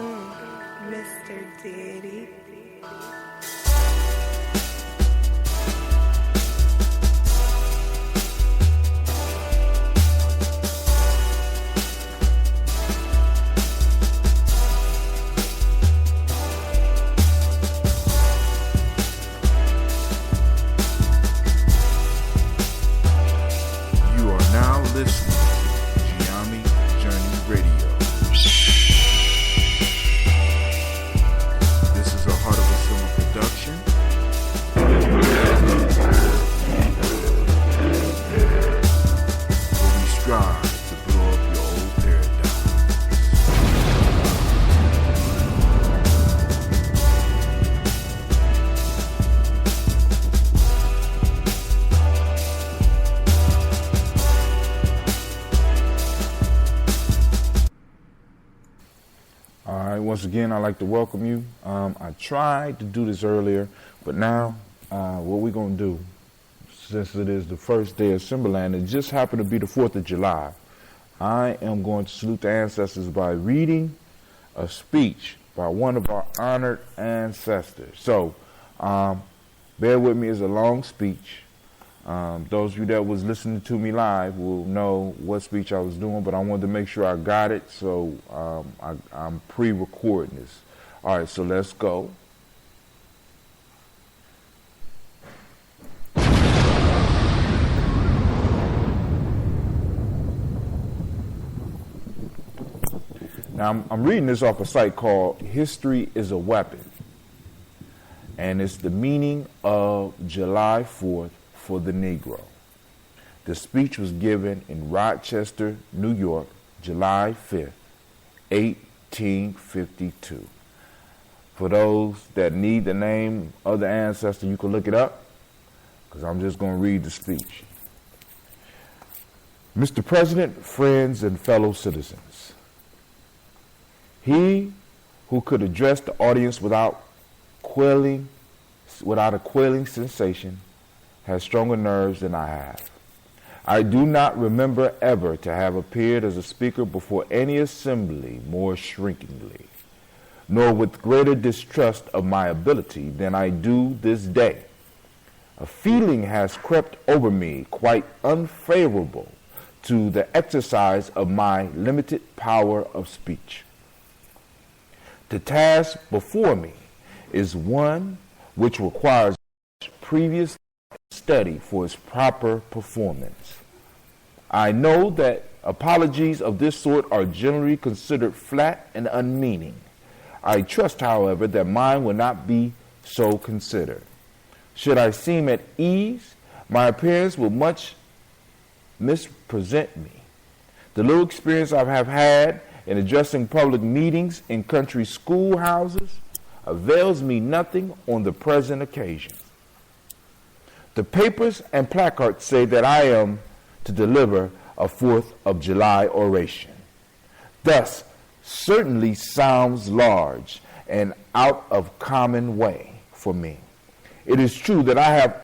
Mr. Diddy. You are now listening to Gye-Nyame Journey Radio. This is a Heart of a Simba production. Where we strive to blow up your old paradigm. All right, once again, I'd like to welcome you. I tried to do this earlier, but now what we're going to do, since it is the first day of Simbaland, it just happened to be the 4th of July, I am going to salute the ancestors by reading a speech by one of our honored ancestors. So, bear with me, it's a long speech. Those of you that was listening to me live will know what speech I was doing, but I wanted to make sure I got it, so I'm pre-recording this. All right, so let's go. Now, I'm reading this off a site called History is a Weapon, and it's the meaning of July 4th for the Negro. The speech was given in Rochester, New York, July 5th, 1852. For those that need the name of the ancestor, you can look it up, because I'm just going to read the speech. Mr. President, friends, and fellow citizens, he who could address the audience without a quailing sensation has stronger nerves than I have. I do not remember ever to have appeared as a speaker before any assembly more shrinkingly, nor with greater distrust of my ability than I do this day. A feeling has crept over me quite unfavorable to the exercise of my limited power of speech. The task before me is one which requires previous study for its proper performance. I know that apologies of this sort are generally considered flat and unmeaning. I trust, however, that mine will not be so considered. Should I seem at ease, my appearance will much mispresent me. The little experience I have had in addressing public meetings in country schoolhouses avails me nothing on the present occasion. The papers and placards say that I am to deliver a 4th of July oration. Thus, certainly sounds large and out of common way for me. It is true that I have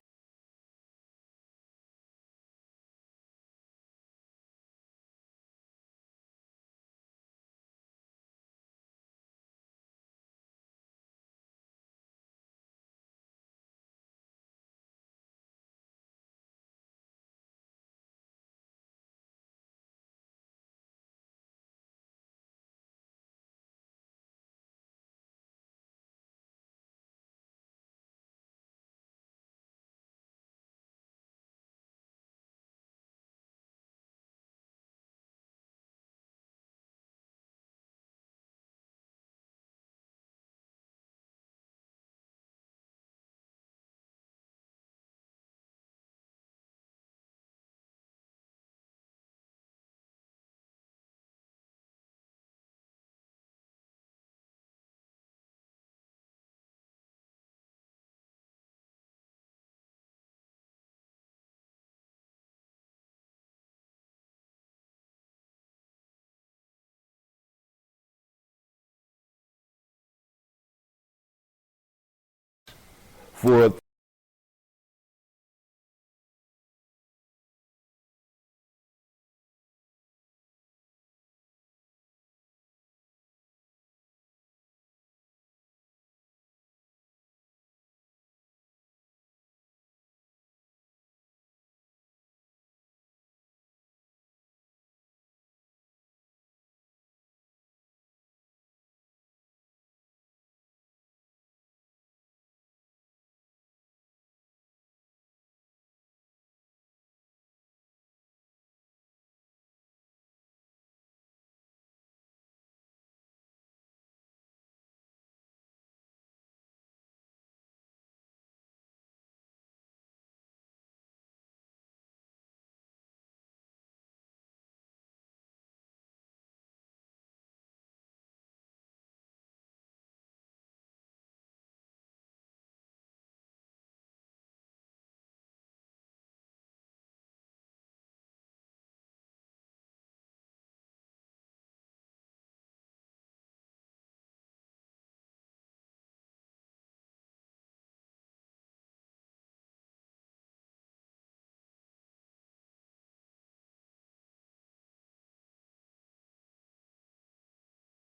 for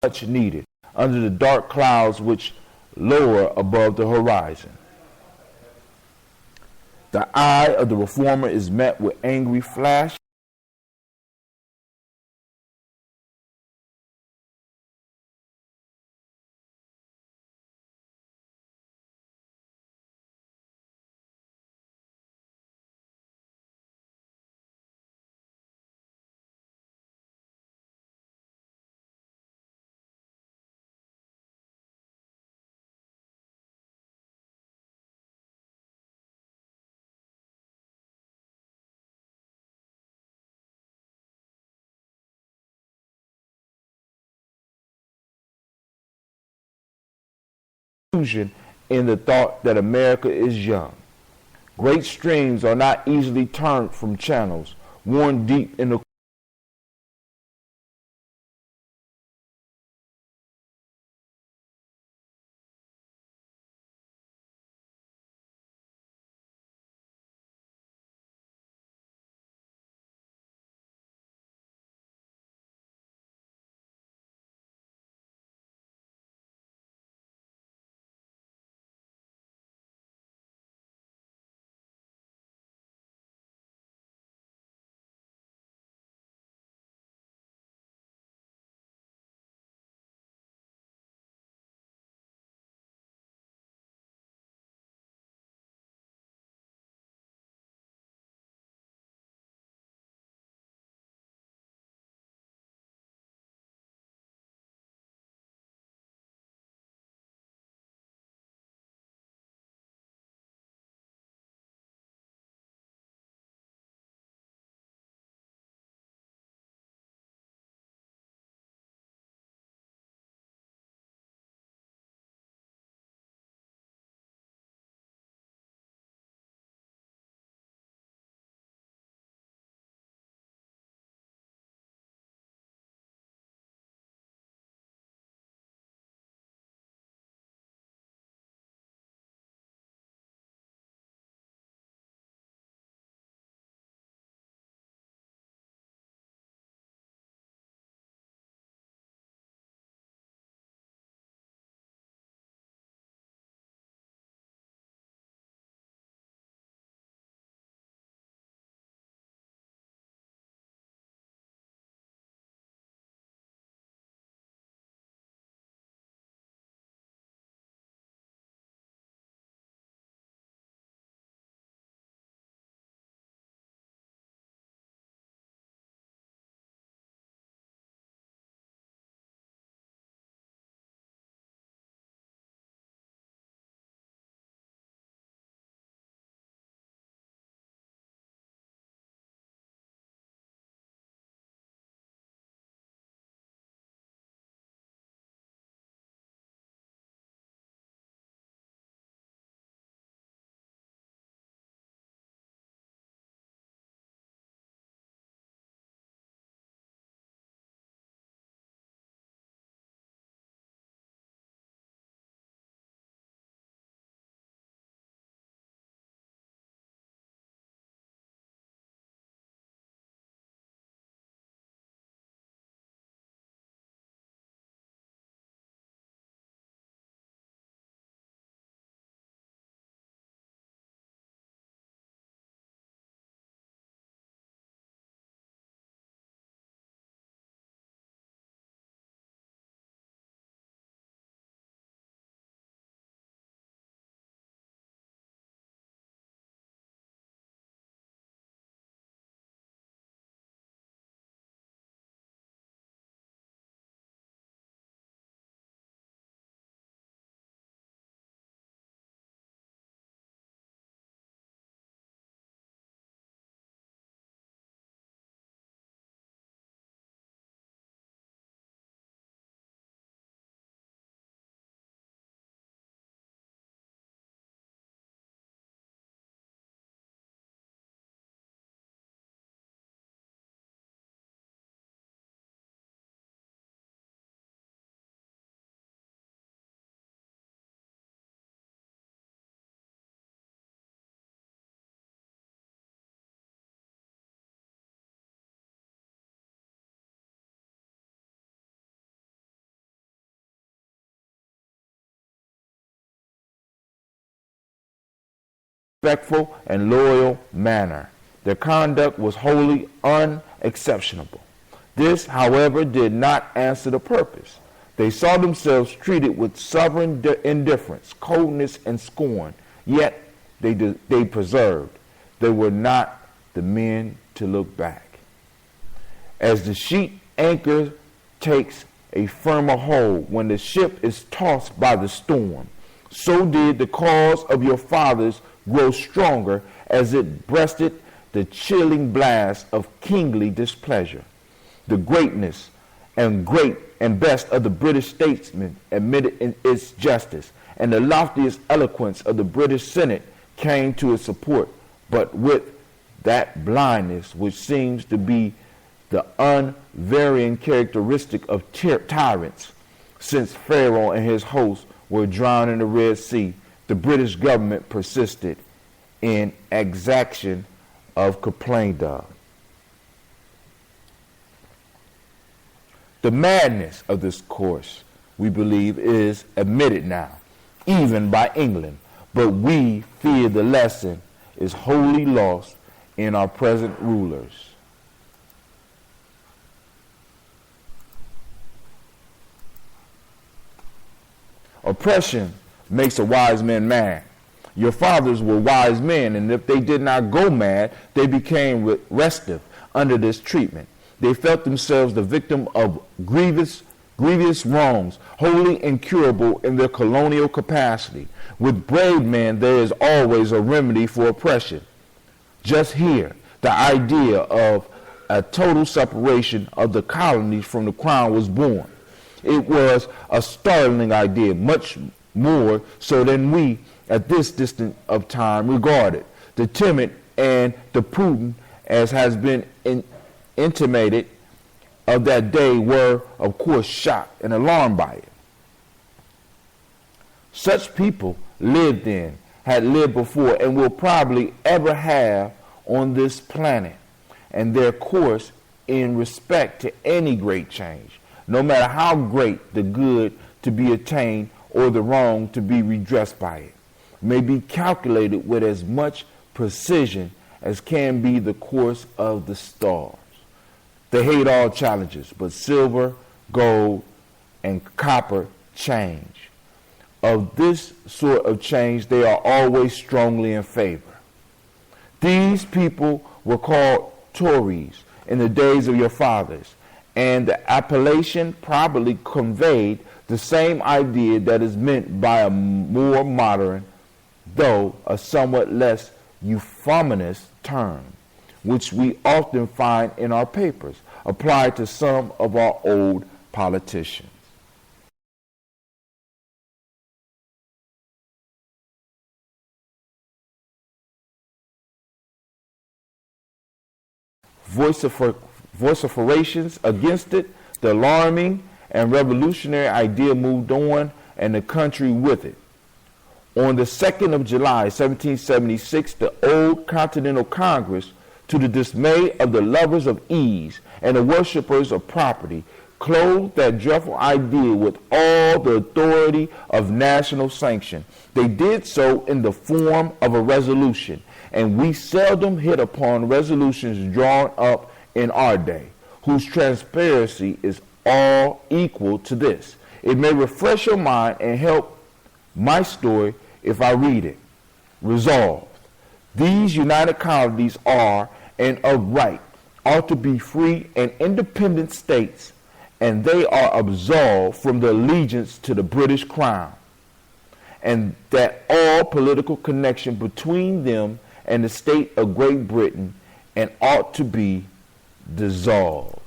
much needed under the dark clouds which lower above the horizon. The eye of the reformer is met with angry flash. In the thought that America is young. Great streams are not easily turned from channels worn deep in the respectful and loyal manner. Their conduct was wholly unexceptionable. This, however, did not answer the purpose. They saw themselves treated with sovereign indifference, coldness, and scorn, yet they persevered. They were not the men to look back. As the sheet anchor takes a firmer hold when the ship is tossed by the storm, so did the cause of your fathers grow stronger as it breasted the chilling blast of kingly displeasure. The greatness and best of the British statesmen admitted in its justice, and the loftiest eloquence of the British Senate came to its support, but with that blindness which seems to be the unvarying characteristic of tyrants. Since Pharaoh and his hosts were drowned in the Red Sea, the British government persisted in exaction of complaint of. The madness of this course, we believe, is admitted now, even by England, but we fear the lesson is wholly lost in our present rulers. Oppression makes a wise man mad. Your fathers were wise men, and if they did not go mad, they became restive under this treatment. They felt themselves the victim of grievous wrongs, wholly incurable in their colonial capacity. With brave men, there is always a remedy for oppression. Just here, the idea of a total separation of the colonies from the crown was born. It was a startling idea, much more so than we, at this distance of time, regarded. The timid and the prudent, as has been intimated of that day, were, of course, shocked and alarmed by it. Such people lived then, had lived before, and will probably ever have on this planet, and their course in respect to any great change, no matter how great the good to be attained or the wrong to be redressed by it, may be calculated with as much precision as can be the course of the stars. They hate all challenges, but silver, gold, and copper change. Of this sort of change, they are always strongly in favor. These people were called Tories in the days of your fathers, and the appellation probably conveyed the same idea that is meant by a more modern, though a somewhat less euphonious term, which we often find in our papers, applied to some of our old politicians. Vociferations against it, the alarming and revolutionary idea moved on, and the country with it. On the 2nd of July, 1776, the Old Continental Congress, to the dismay of the lovers of ease and the worshippers of property, clothed that dreadful idea with all the authority of national sanction. They did so in the form of a resolution, and we seldom hit upon resolutions drawn up in our day, whose transparency is all equal to this. It may refresh your mind and help my story if I read it. Resolved, these united colonies are, and of right, ought to be free and independent states, and they are absolved from the allegiance to the British Crown, and that all political connection between them and the state of Great Britain and ought to be dissolved.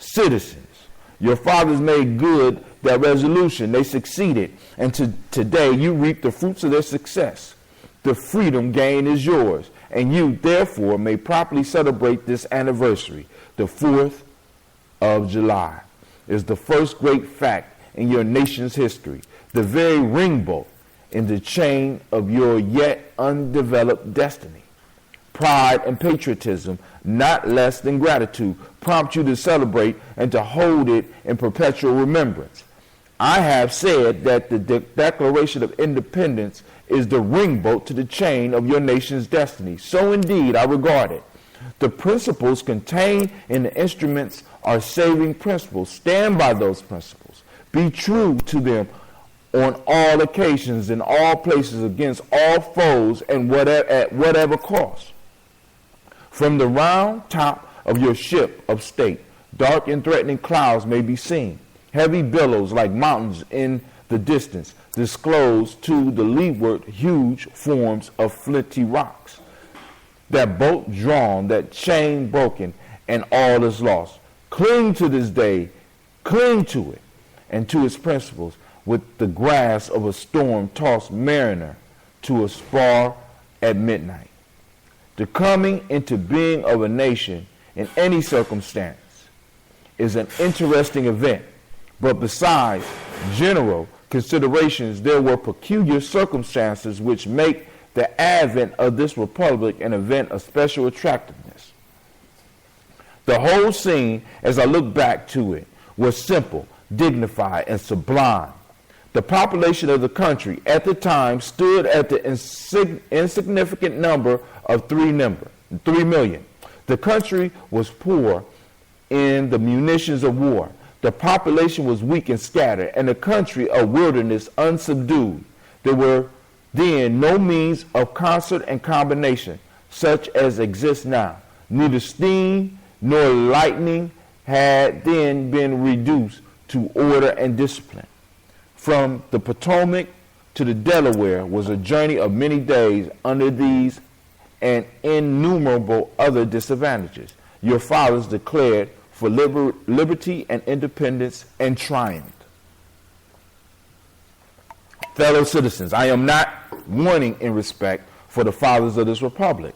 Citizens, your fathers made good that resolution. They succeeded, and today you reap the fruits of their success. The freedom gained is yours, and you, therefore, may properly celebrate this anniversary. The 4th of July is the first great fact in your nation's history, the very ringbolt in the chain of your yet undeveloped destiny. Pride and patriotism, not less than gratitude, prompt you to celebrate and to hold it in perpetual remembrance. I have said that the Declaration of Independence is the ringbolt to the chain of your nation's destiny. So indeed I regard it. The principles contained in the instruments are saving principles. Stand by those principles. Be true to them on all occasions, in all places, against all foes, and at whatever cost. From the round top of your ship of state, dark and threatening clouds may be seen. Heavy billows like mountains in the distance disclose to the leeward huge forms of flinty rocks. That boat drawn, that chain broken, and all is lost. Cling to this day, cling to it, and to its principles, with the grasp of a storm-tossed mariner to a spar at midnight. The coming into being of a nation in any circumstance is an interesting event, but besides general considerations, there were peculiar circumstances which make the advent of this republic an event of special attractiveness. The whole scene, as I look back to it, was simple, dignified, and sublime. The population of the country at the time stood at the insignificant number of 3 million. The country was poor in the munitions of war. The population was weak and scattered, and the country a wilderness unsubdued. There were then no means of concert and combination such as exists now. Neither steam nor lightning had then been reduced to order and discipline. From the Potomac to the Delaware was a journey of many days under these and innumerable other disadvantages. Your fathers declared for liberty and independence and triumphed. Fellow citizens, I am not wanting in respect for the fathers of this republic.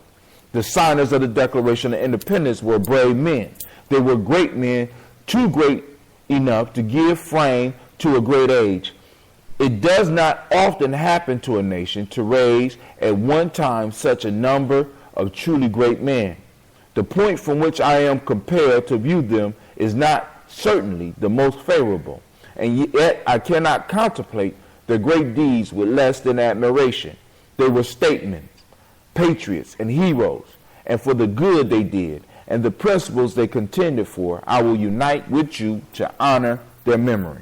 The signers of the Declaration of Independence were brave men. They were great men, too great enough to give frame to a great age. It does not often happen to a nation to raise at one time such a number of truly great men. The point from which I am compelled to view them is not certainly the most favorable, and yet I cannot contemplate their great deeds with less than admiration. They were statesmen, patriots, and heroes, and for the good they did and the principles they contended for, I will unite with you to honor their memory.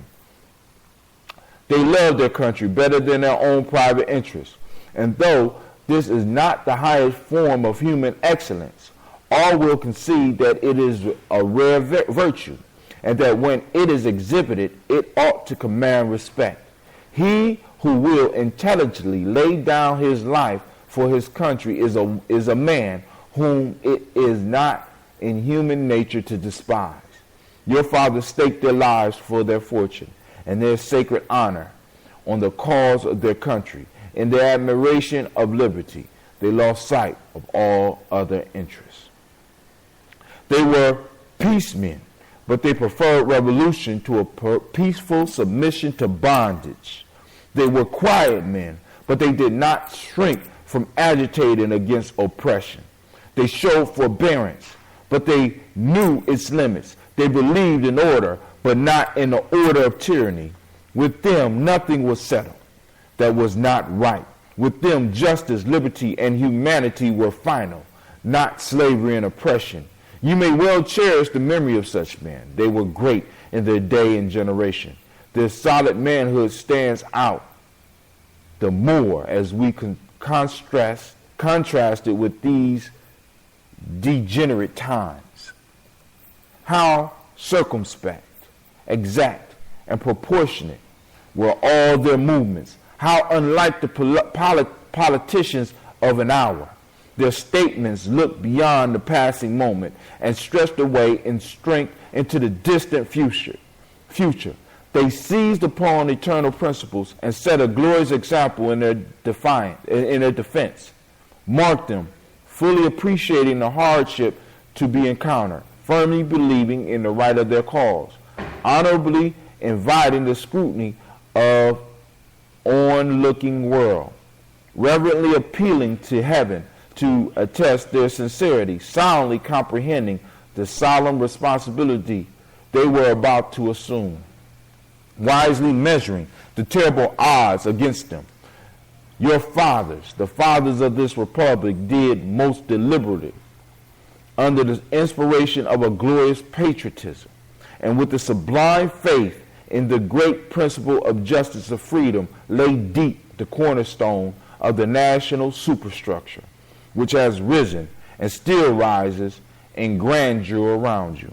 They loved their country better than their own private interests, and though this is not the highest form of human excellence, all will concede that it is a rare virtue, and that when it is exhibited, it ought to command respect. He who will intelligently lay down his life for his country is a man whom it is not in human nature to despise. Your fathers staked their lives for their fortune and their sacred honor on the cause of their country. In their admiration of liberty, they lost sight of all other interests. They were peacemen, but they preferred revolution to a peaceful submission to bondage. They were quiet men, but they did not shrink from agitating against oppression. They showed forbearance, but they knew its limits. They believed in order, but not in the order of tyranny. With them, nothing was settled that was not right. With them, justice, liberty, and humanity were final, not slavery and oppression. You may well cherish the memory of such men. They were great in their day and generation. Their solid manhood stands out the more as we contrast it with these degenerate times. How circumspect, exact, and proportionate were all their movements. How unlike the politicians of an hour. Their statements looked beyond the passing moment and stretched away in strength into the distant future. They seized upon eternal principles and set a glorious example in their defense. Marked them, fully appreciating the hardship to be encountered, firmly believing in the right of their cause, honorably inviting the scrutiny of onlooking world, reverently appealing to heaven to attest their sincerity, soundly comprehending the solemn responsibility they were about to assume. wisely measuring the terrible odds against them. Your fathers, the fathers of this republic, did most deliberately, under the inspiration of a glorious patriotism, and with the sublime faith in the great principle of justice of freedom, lay deep the cornerstone of the national superstructure, which has risen and still rises in grandeur around you.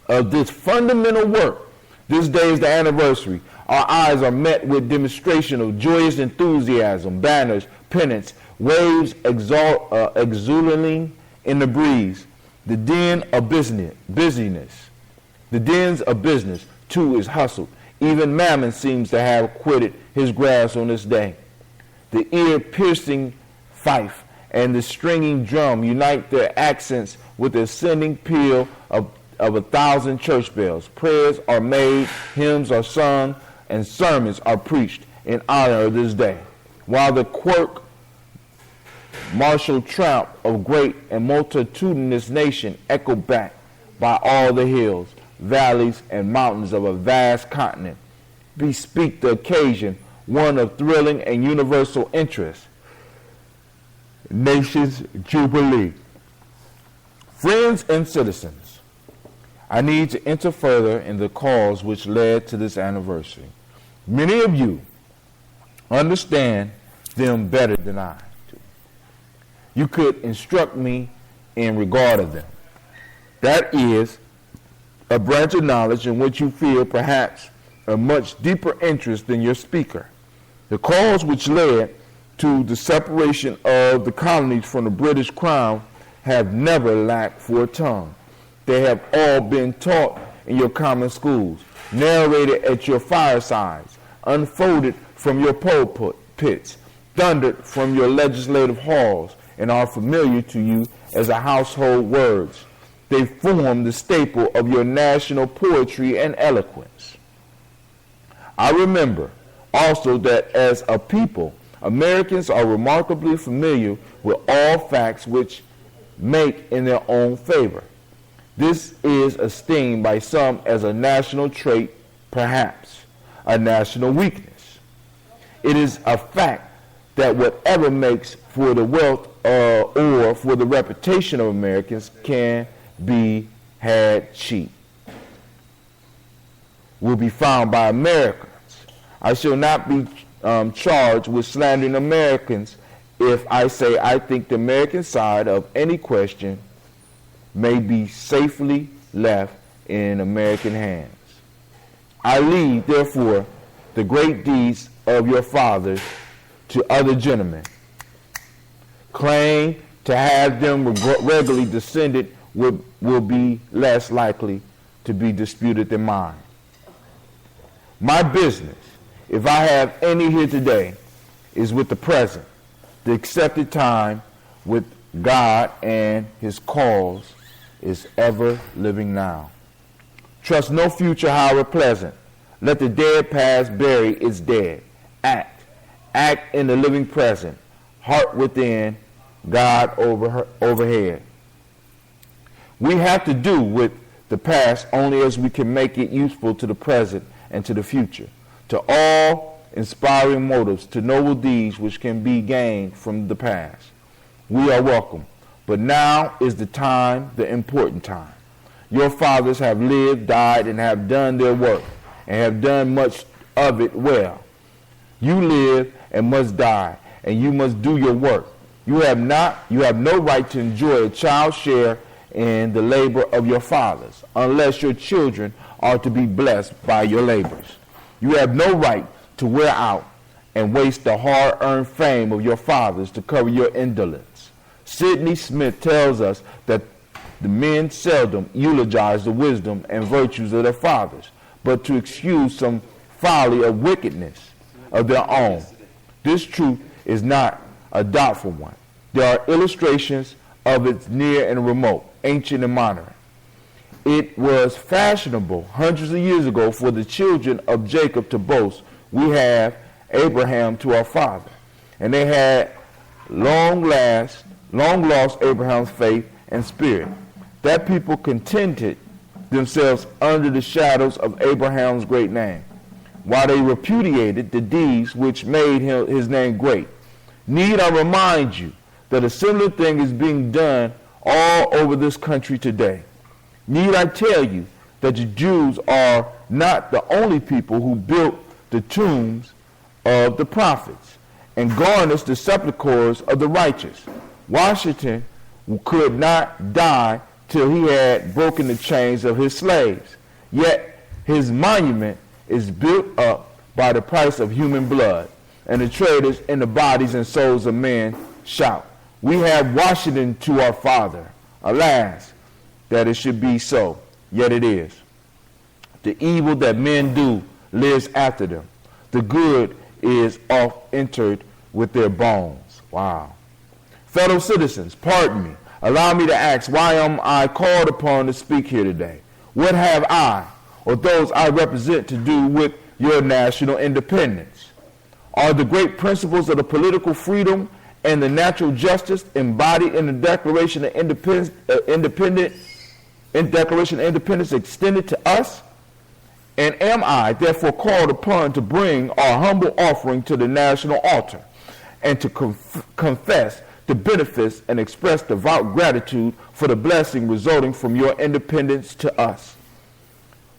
Of this fundamental work, this day is the anniversary. Our eyes are met with demonstration of joyous enthusiasm, banners, pennants, waves exulting in the breeze. The den of busyness. The dens of business, too, is hustled. Even Mammon seems to have quitted his grasp on this day. The ear-piercing fife and the stringing drum unite their accents with the ascending peal of 1,000 church bells. Prayers are made, hymns are sung, and sermons are preached in honor of this day, while the quirk martial tramp of great and multitudinous nation echo back by all the hills, valleys, and mountains of a vast continent, bespeak the occasion one of thrilling and universal interest. Nation's Jubilee. Friends and citizens, I need to enter further in the cause which led to this anniversary. Many of you understand them better than I do. You could instruct me in regard of them. That is a branch of knowledge in which you feel perhaps a much deeper interest than your speaker. The cause which led to the separation of the colonies from the British Crown have never lacked for a tongue. They have all been taught in your common schools, narrated at your firesides, unfolded from your pulpits, thundered from your legislative halls, and are familiar to you as a household words. They form the staple of your national poetry and eloquence. I remember also that as a people, Americans are remarkably familiar with all facts which make in their own favor. This is esteemed by some as a national trait, perhaps a national weakness. It is a fact that whatever makes for the wealth or for the reputation of Americans can be had cheap, will be found by Americans. I shall not be charged with slandering Americans if I say I think the American side of any question may be safely left in American hands. I leave, therefore, the great deeds of your fathers to other gentlemen. Claim to have them regularly descended will be less likely to be disputed than mine. My business, if I have any here today, is with the present, the accepted time, with God and his cause is ever living now. Trust no future, however pleasant. Let the dead past bury its dead. Act in the living present. Heart within, God overhead. We have to do with the past only as we can make it useful to the present and to the future, to all inspiring motives, to noble deeds which can be gained from the past. We are welcome, but now is the time, the important time. Your fathers have lived, died, and have done their work, and have done much of it well. You live and must die, and you must do your work. You have no right to enjoy a child's share in the labor of your fathers, unless your children are to be blessed by your labors. You have no right to wear out and waste the hard-earned fame of your fathers to cover your indolence. Sidney Smith tells us that the men seldom eulogize the wisdom and virtues of their fathers, but to excuse some folly or wickedness of their own. This truth is not a doubtful one. There are illustrations of it near and remote, ancient and modern. It was fashionable hundreds of years ago for the children of Jacob to boast, we have Abraham to our father. And they had long lost Abraham's faith and spirit. That people contended themselves under the shadows of Abraham's great name, while they repudiated the deeds which made his name great. Need I remind you that a similar thing is being done all over this country today? Need I tell you that the Jews are not the only people who built the tombs of the prophets and garnished the sepulchres of the righteous? Washington could not die till he had broken the chains of his slaves. Yet his monument is built up by the price of human blood, and the traders in the bodies and souls of men shout, "We have Washington to our father." Alas, that it should be so, yet it is. The evil that men do lives after them. The good is oft entered with their bones. Wow. Fellow citizens, pardon me. Allow me to ask, why am I called upon to speak here today? What have I, or those I represent, to do with your national independence? Are the great principles of the political freedom and the natural justice embodied in the Declaration of Independence, extended to us? And am I therefore called upon to bring our humble offering to the national altar and to confess the benefits and express devout gratitude for the blessing resulting from your independence to us?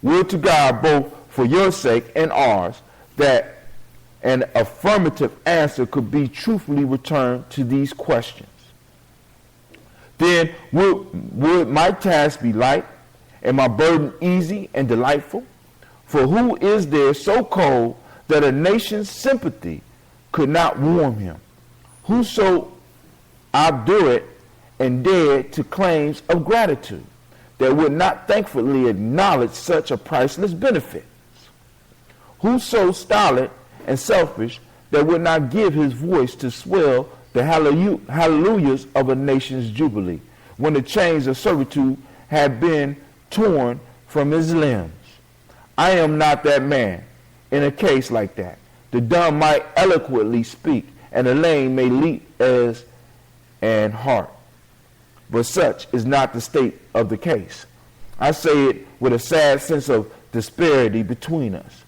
Would to God, both for your sake and ours, that an affirmative answer could be truthfully returned to these questions. Then would my task be light and my burden easy and delightful? For who is there so cold that a nation's sympathy could not warm him? Who so obdurate and dead to claims of gratitude that would not thankfully acknowledge such a priceless benefit? Who so stolid and selfish that would not give his voice to swell the hallelujahs of a nation's jubilee when the chains of servitude had been torn from his limbs? I am not that man. In a case like that, the dumb might eloquently speak, and the lame may leap as an hart. But such is not the state of the case. I say it with a sad sense of disparity between us.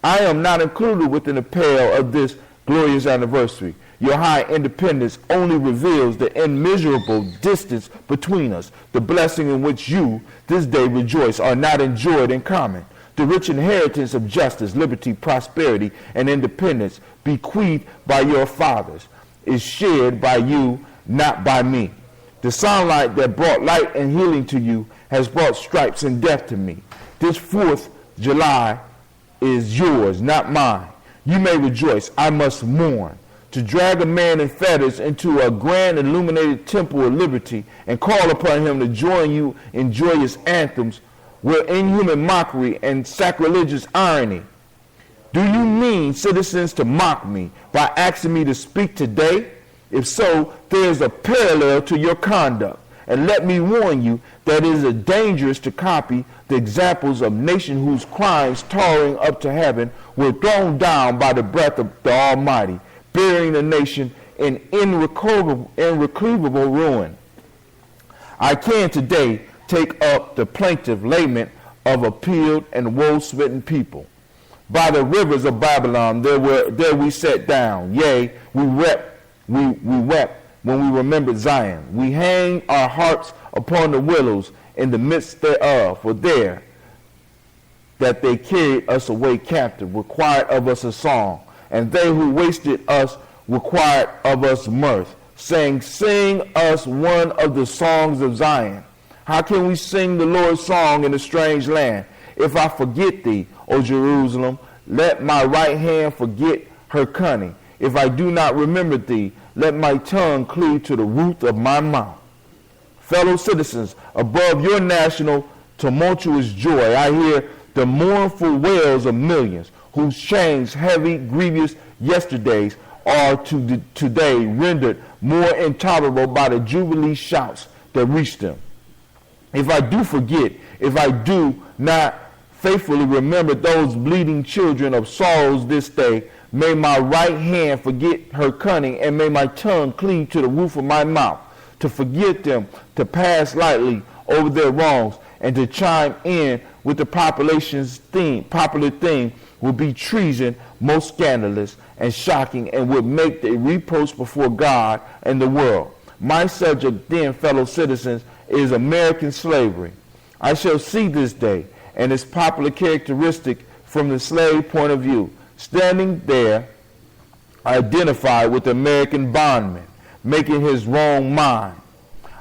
I am not included within the pale of this glorious anniversary. Your high independence only reveals the immeasurable distance between us. The blessing in which you this day rejoice are not enjoyed in common. The rich inheritance of justice, liberty, prosperity, and independence bequeathed by your fathers is shared by you, not by me. The sunlight that brought light and healing to you has brought stripes and death to me. This 4th July is yours, not mine. You may rejoice, I must mourn. To drag a man in fetters into a grand illuminated temple of liberty and call upon him to join you in joyous anthems were inhuman mockery and sacrilegious irony. Do you mean, citizens, to mock me by asking me to speak today? If so, there is a parallel to your conduct. And let me warn you that it is dangerous to copy the examples of nations whose crimes, towering up to heaven, were thrown down by the breath of the Almighty, burying the nation in irretrievable ruin. I can today take up the plaintive lament of a peeled and woe-smitten people. By the rivers of Babylon there we sat down. Yea, we wept when we remembered Zion. We hang our harps upon the willows in the midst thereof, for there that they carried us away captive required of us a song, and they who wasted us required of us mirth, saying, sing us one of the songs of Zion. How can we sing the Lord's song in a strange land? If I forget thee, O Jerusalem, let my right hand forget her cunning. If I do not remember thee, let my tongue cleave to the roof of my mouth. Fellow citizens, above your national tumultuous joy, I hear the mournful wails of millions whose chains, heavy, grievous yesterdays, are today rendered more intolerable by the jubilee shouts that reach them. If I do forget, if I do not faithfully remember those bleeding children of sorrows this day, may my right hand forget her cunning, and may my tongue cleave to the roof of my mouth, to forget them, to pass lightly over their wrongs, and to chime in with the popular theme would be treason most scandalous and shocking, and would make the reproach before God and the world. My subject then, fellow citizens, is American slavery. I shall see this day and its popular characteristic from the slave point of view. Standing there, identified with the American bondman, making his wrong mind.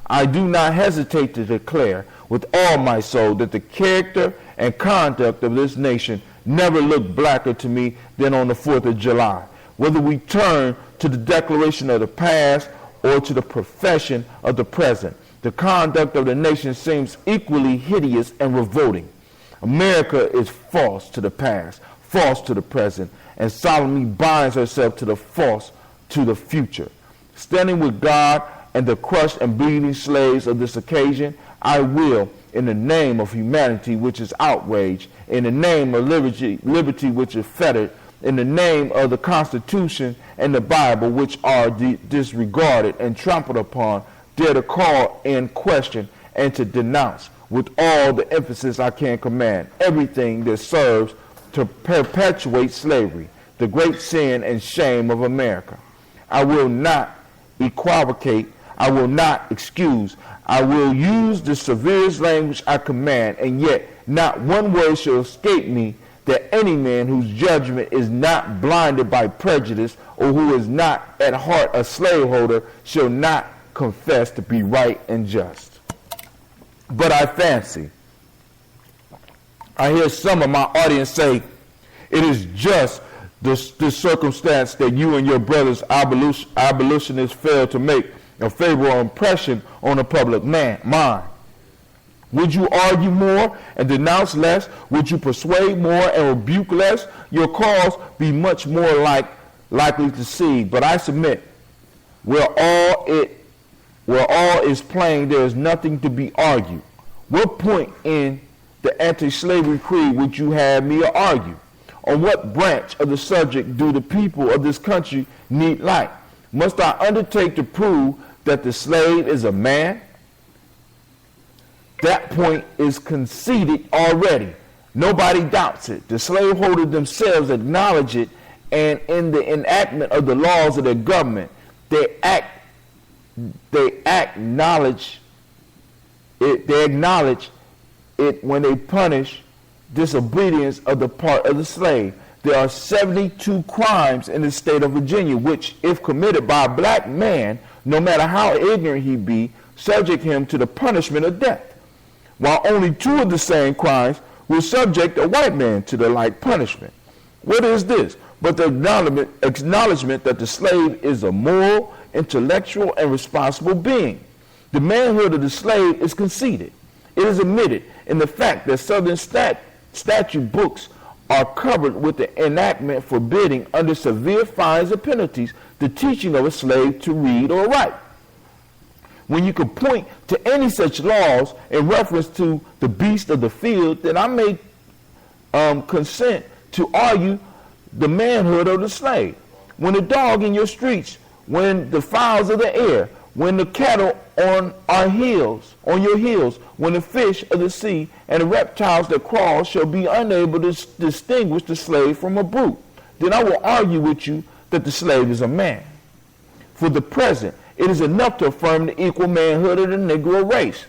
I do not hesitate to declare with all my soul that the character and conduct of this nation never looked blacker to me than on the 4th of July. Whether we turn to the declaration of the past or to the profession of the present, the conduct of the nation seems equally hideous and revolting. America is false to the past, false to the present, and solemnly binds herself to the false to the future. Standing with God and the crushed and bleeding slaves of this occasion, I will, in the name of humanity which is outraged, in the name of liberty which is fettered, in the name of the Constitution and the Bible which are disregarded and trampled upon, dare to call in question and to denounce with all the emphasis I can command everything that serves to perpetuate slavery, the great sin and shame of America. I will not equivocate, I will not excuse, I will use the severest language I command, and yet not one word shall escape me that any man whose judgment is not blinded by prejudice or who is not at heart a slaveholder shall not confess to be right and just. But I fancy, I hear some of my audience say, it is just the circumstance that you and your brothers abolitionists failed to make a favorable impression on the public mind. Would you argue more and denounce less? Would you persuade more and rebuke less? Your cause be much more likely to succeed. But I submit, where all is plain, there is nothing to be argued. What point in the anti-slavery creed would you have me argue? On what branch of the subject do the people of this country need light? Must I undertake to prove that the slave is a man? That point is conceded already. Nobody doubts it. The slaveholders themselves acknowledge it, and in the enactment of the laws of their government, they acknowledge it when they punish disobedience of the part of the slave. There are 72 crimes in the state of Virginia which, if committed by a black man, no matter how ignorant he be, subject him to the punishment of death, while only 2 of the same crimes will subject a white man to the like punishment. What is this but the acknowledgement that the slave is a moral, intellectual, and responsible being? The manhood of the slave is conceded. It is admitted in the fact that Southern statute books are covered with the enactment forbidding, under severe fines and penalties, the teaching of a slave to read or write. When you can point to any such laws in reference to the beast of the field, then I may consent to argue the manhood of the slave. When the dog in your streets, when the fowls of the air, when the cattle on your hills, when the fish of the sea and the reptiles that crawl shall be unable to distinguish the slave from a brute, then I will argue with you that the slave is a man. For the present, it is enough to affirm the equal manhood of the Negro race.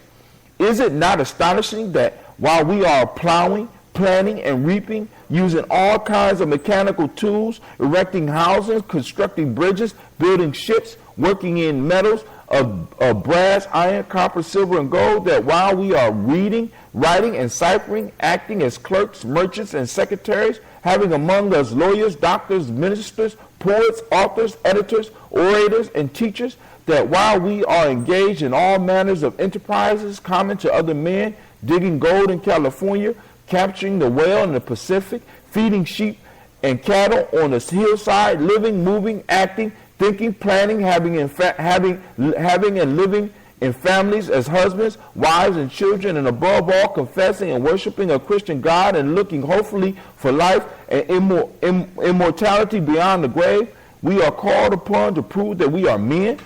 Is it not astonishing that while we are plowing, planting, and reaping, using all kinds of mechanical tools, erecting houses, constructing bridges, building ships, working in metals of brass, iron, copper, silver, and gold, that while we are reading, writing, and ciphering, acting as clerks, merchants, and secretaries, having among us lawyers, doctors, ministers, poets, authors, editors, orators, and teachers, that while we are engaged in all manners of enterprises common to other men, digging gold in California, capturing the whale in the Pacific, feeding sheep and cattle on the hillside, living, moving, acting, thinking, planning, having and living in families as husbands, wives, and children, and above all confessing and worshiping a Christian God and looking hopefully for life and immortality beyond the grave, we are called upon to prove that we are men.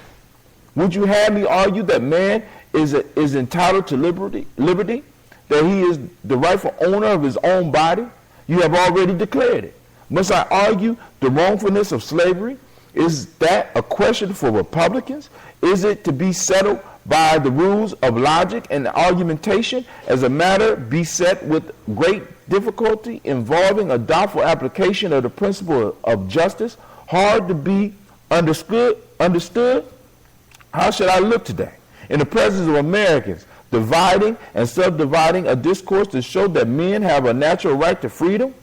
Would you have me argue that man is entitled to liberty, that he is the rightful owner of his own body? You have already declared it. Must I argue the wrongfulness of slavery? Is that a question for Republicans? Is it to be settled by the rules of logic and argumentation as a matter beset with great difficulty involving a doubtful application of the principle of justice, hard to be understood? How should I look today in the presence of Americans, dividing and subdividing a discourse to show that men have a natural right to freedom?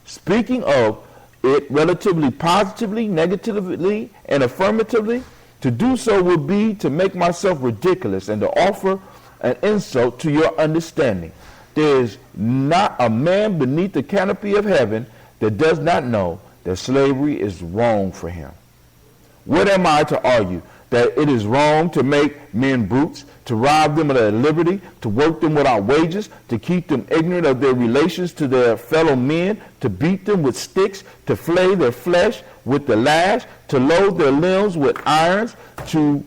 Speaking of it relatively positively, negatively, and affirmatively, to do so would be to make myself ridiculous and to offer an insult to your understanding. There is not a man beneath the canopy of heaven that does not know that slavery is wrong for him. What am I to argue? That it is wrong to make men brutes, to rob them of their liberty, to work them without wages, to keep them ignorant of their relations to their fellow men, to beat them with sticks, to flay their flesh with the lash, to load their limbs with irons, to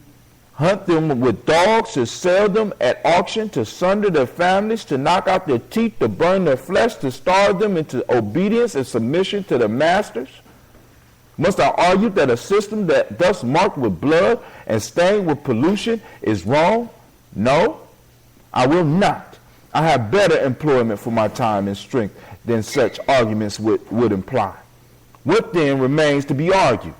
hunt them with dogs, to sell them at auction, to sunder their families, to knock out their teeth, to burn their flesh, to starve them into obedience and submission to their masters? Must I argue that a system that thus marked with blood and stained with pollution is wrong? No, I will not. I have better employment for my time and strength than such arguments would imply. What then remains to be argued?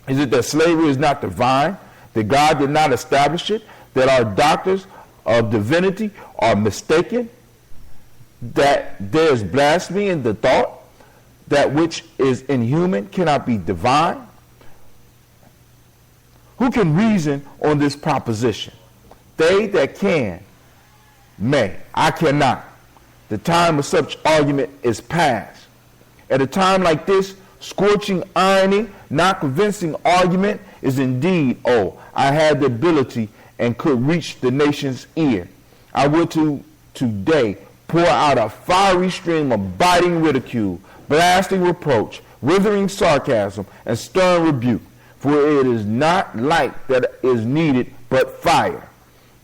Is it that slavery is not divine, that God did not establish it, that our doctors of divinity are mistaken, that there is blasphemy in the thought, that which is inhuman cannot be divine? Who can reason on this proposition? They that can may. I cannot. The time of such argument is past. At a time like this, scorching irony, not convincing argument is indeed, I had the ability and could reach the nation's ear. I would today pour out a fiery stream of biting ridicule, blasting reproach, withering sarcasm, and stern rebuke. For it is not light that is needed, but fire.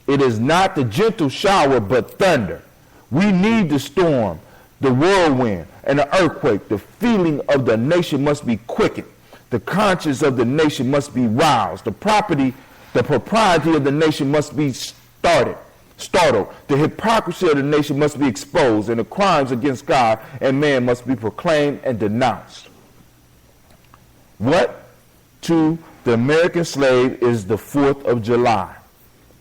It is not the gentle shower, but thunder. We need the storm, the whirlwind, and the earthquake. The feeling of the nation must be quickened. The conscience of the nation must be roused. The propriety of the nation must be startled. The hypocrisy of the nation must be exposed, and the crimes against God and man must be proclaimed and denounced. What to the American slave is the 4th of July?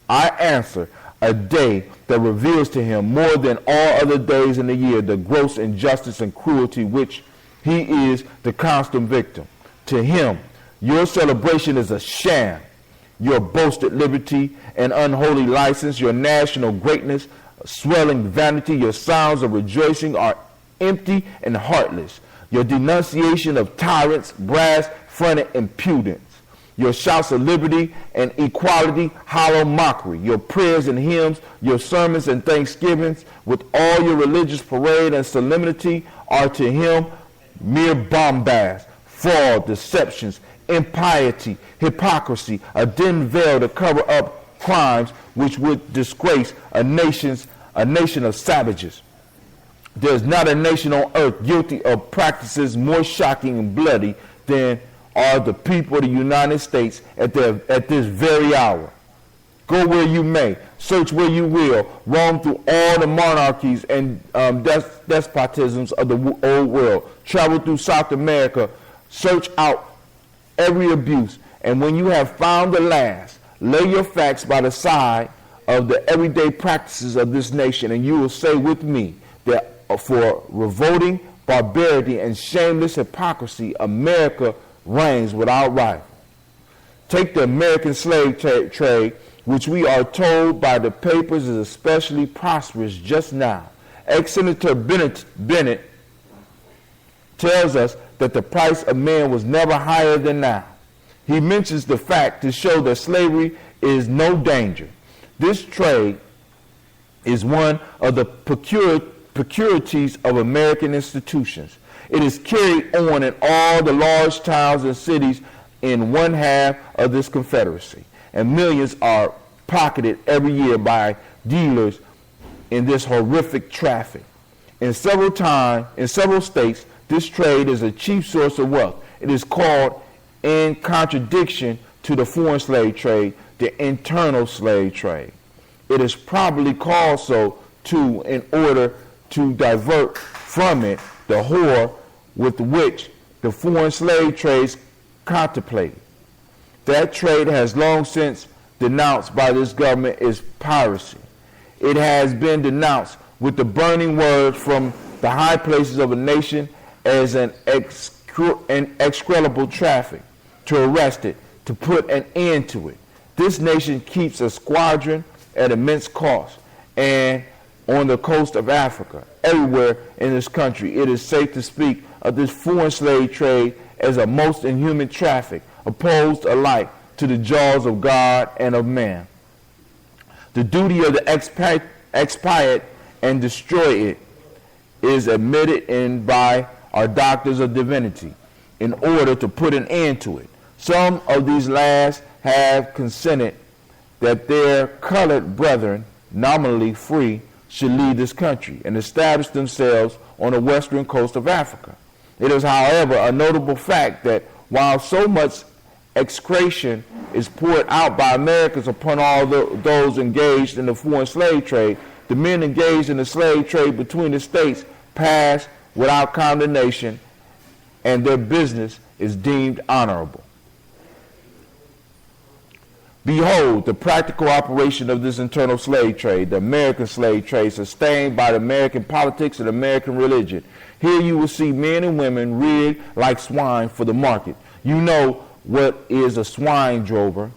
I answer, a day that reveals to him more than all other days in the year the gross injustice and cruelty which he is the constant victim. To him, your celebration is a sham. Your boasted liberty and unholy license, your national greatness, swelling vanity, your sounds of rejoicing are empty and heartless. Your denunciation of tyrants, brass-fronted impudence. Your shouts of liberty and equality, hollow mockery. Your prayers and hymns, your sermons and thanksgivings, with all your religious parade and solemnity, are to him mere bombast, fraud, deceptions, impiety, hypocrisy, a thin veil to cover up crimes which would disgrace a nation of savages. There is not a nation on earth guilty of practices more shocking and bloody than are the people of the United States at this very hour. Go where you may, search where you will, roam through all the monarchies and despotisms of the old world. Travel through South America, search out every abuse, and when you have found the last, lay your facts by the side of the everyday practices of this nation, and you will say with me that for revolting barbarity and shameless hypocrisy, America reigns without rival. Take the American slave trade, which we are told by the papers is especially prosperous just now. Ex-Senator Bennett tells us that the price of man was never higher than now. He mentions the fact to show that slavery is no danger. This trade is one of the peculiarities of American institutions. It is carried on in all the large towns and cities in one half of this confederacy, and millions are pocketed every year by dealers in this horrific traffic. In several states, this trade is a chief source of wealth. It is called, in contradiction to the foreign slave trade, the internal slave trade. It is probably called so, too, in order to divert from it the horror with which the foreign slave trades contemplated. That trade has long since denounced by this government is piracy. It has been denounced with the burning word from the high places of a nation as an execrable traffic, to arrest it, to put an end to it. This nation keeps a squadron at immense cost, and on the coast of Africa, everywhere in this country, it is safe to speak of this foreign slave trade as a most inhuman traffic, opposed alike to the jaws of God and of man. The duty of the expiate and destroy it is admitted in by our doctors of divinity in order to put an end to it. Some of these last have consented that their colored brethren, nominally free, should leave this country and establish themselves on the western coast of Africa. It is, however, a notable fact that while so much execration is poured out by Americans upon all those engaged in the foreign slave trade, the men engaged in the slave trade between the states pass without condemnation, and their business is deemed honorable. Behold the practical operation of this internal slave trade, the American slave trade, sustained by the American politics and American religion. Here you will see men and women reared like swine for the market. You know what is a swine drover.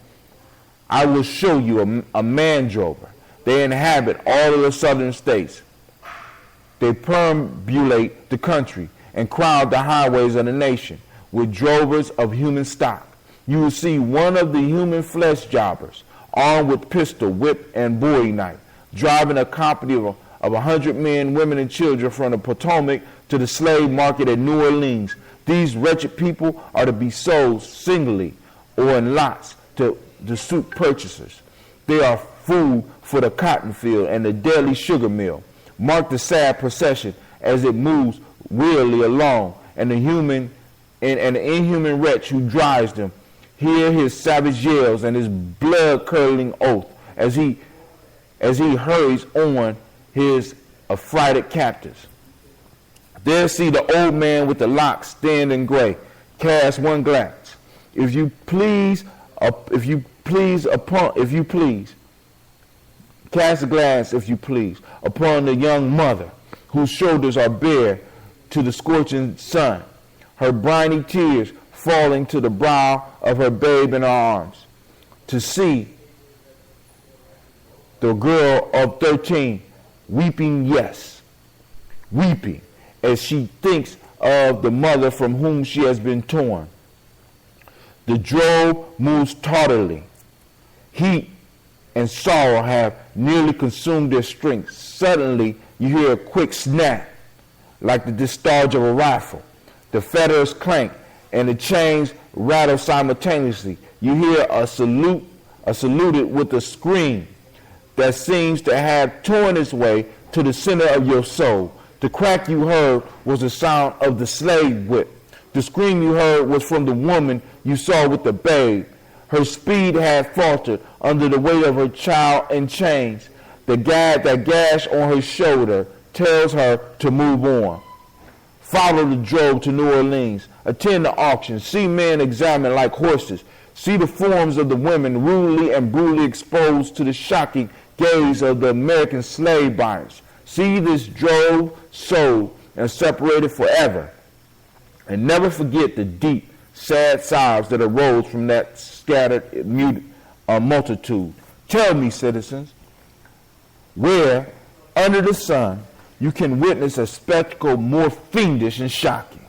I will show you a man drover. They inhabit all of the southern states. They perambulate the country and crowd the highways of the nation with drovers of human stock. You will see one of the human flesh jobbers, armed with pistol, whip, and bowie knife, driving a company of 100 men, women, and children from the Potomac to the slave market at New Orleans. These wretched people are to be sold singly or in lots to suit purchasers. They are food for the cotton field and the daily sugar mill. Mark the sad procession as it moves wearily along, and the inhuman wretch who drives them. Hear his savage yells and his blood-curdling oath as he hurries on his affrighted captives. There see the old man with the locks standing gray. Cast one glance, if you please. Cast a glance, if you please, upon the young mother, whose shoulders are bare to the scorching sun, her briny tears falling to the brow of her babe in her arms. To see the girl of 13 weeping, yes, weeping, as she thinks of the mother from whom she has been torn. The drove moves tardily. Heat and sorrow have nearly consumed their strength. Suddenly you hear a quick snap, like the discharge of a rifle. The fetters clank and the chains rattle simultaneously. You hear a saluted with a scream that seems to have torn its way to the center of your soul. The crack you heard was the sound of the slave whip. The scream you heard was from the woman you saw with the babe. Her speed had faltered under the weight of her child in chains. That gash on her shoulder tells her to move on. Follow the drove to New Orleans. Attend the auction. See men examined like horses. See the forms of the women rudely and brutally exposed to the shocking gaze of the American slave buyers. See this drove sold and separated forever. And never forget the deep, sad sighs that arose from that scattered multitude. Tell me, citizens, where under the sun you can witness a spectacle more fiendish and shocking.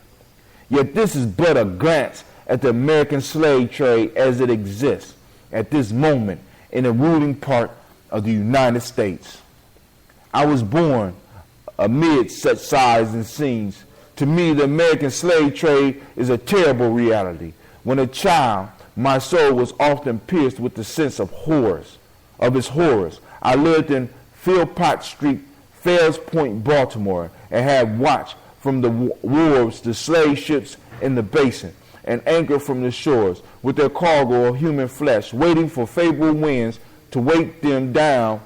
Yet this is but a glance at the American slave trade as it exists at this moment in a ruling part of the United States. I was born amid such sights and scenes. To me, the American slave trade is a terrible reality. When a child, my soul was often pierced with the sense of its horrors. I lived in Philpott Street Fells Point, Baltimore, and had watched from the wharves the slave ships in the basin, and anchored from the shores with their cargo of human flesh, waiting for favorable winds to weight them down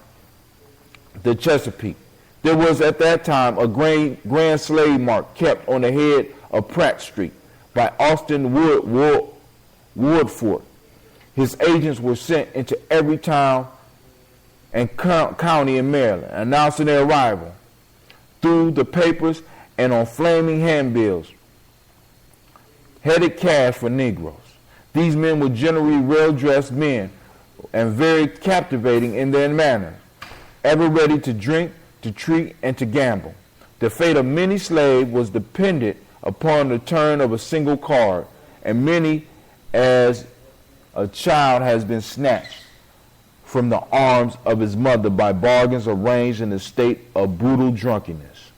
the Chesapeake. There was at that time a grand slave mark kept on the head of Pratt Street by Austin Woodford. His agents were sent into every town and county in Maryland, announcing their arrival through the papers and on flaming handbills, headed cash for Negroes. These men were generally well-dressed men and very captivating in their manners, ever ready to drink, to treat, and to gamble. The fate of many slaves was dependent upon the turn of a single card, and many as a child has been snatched from the arms of his mother by bargains arranged in a state of brutal drunkenness.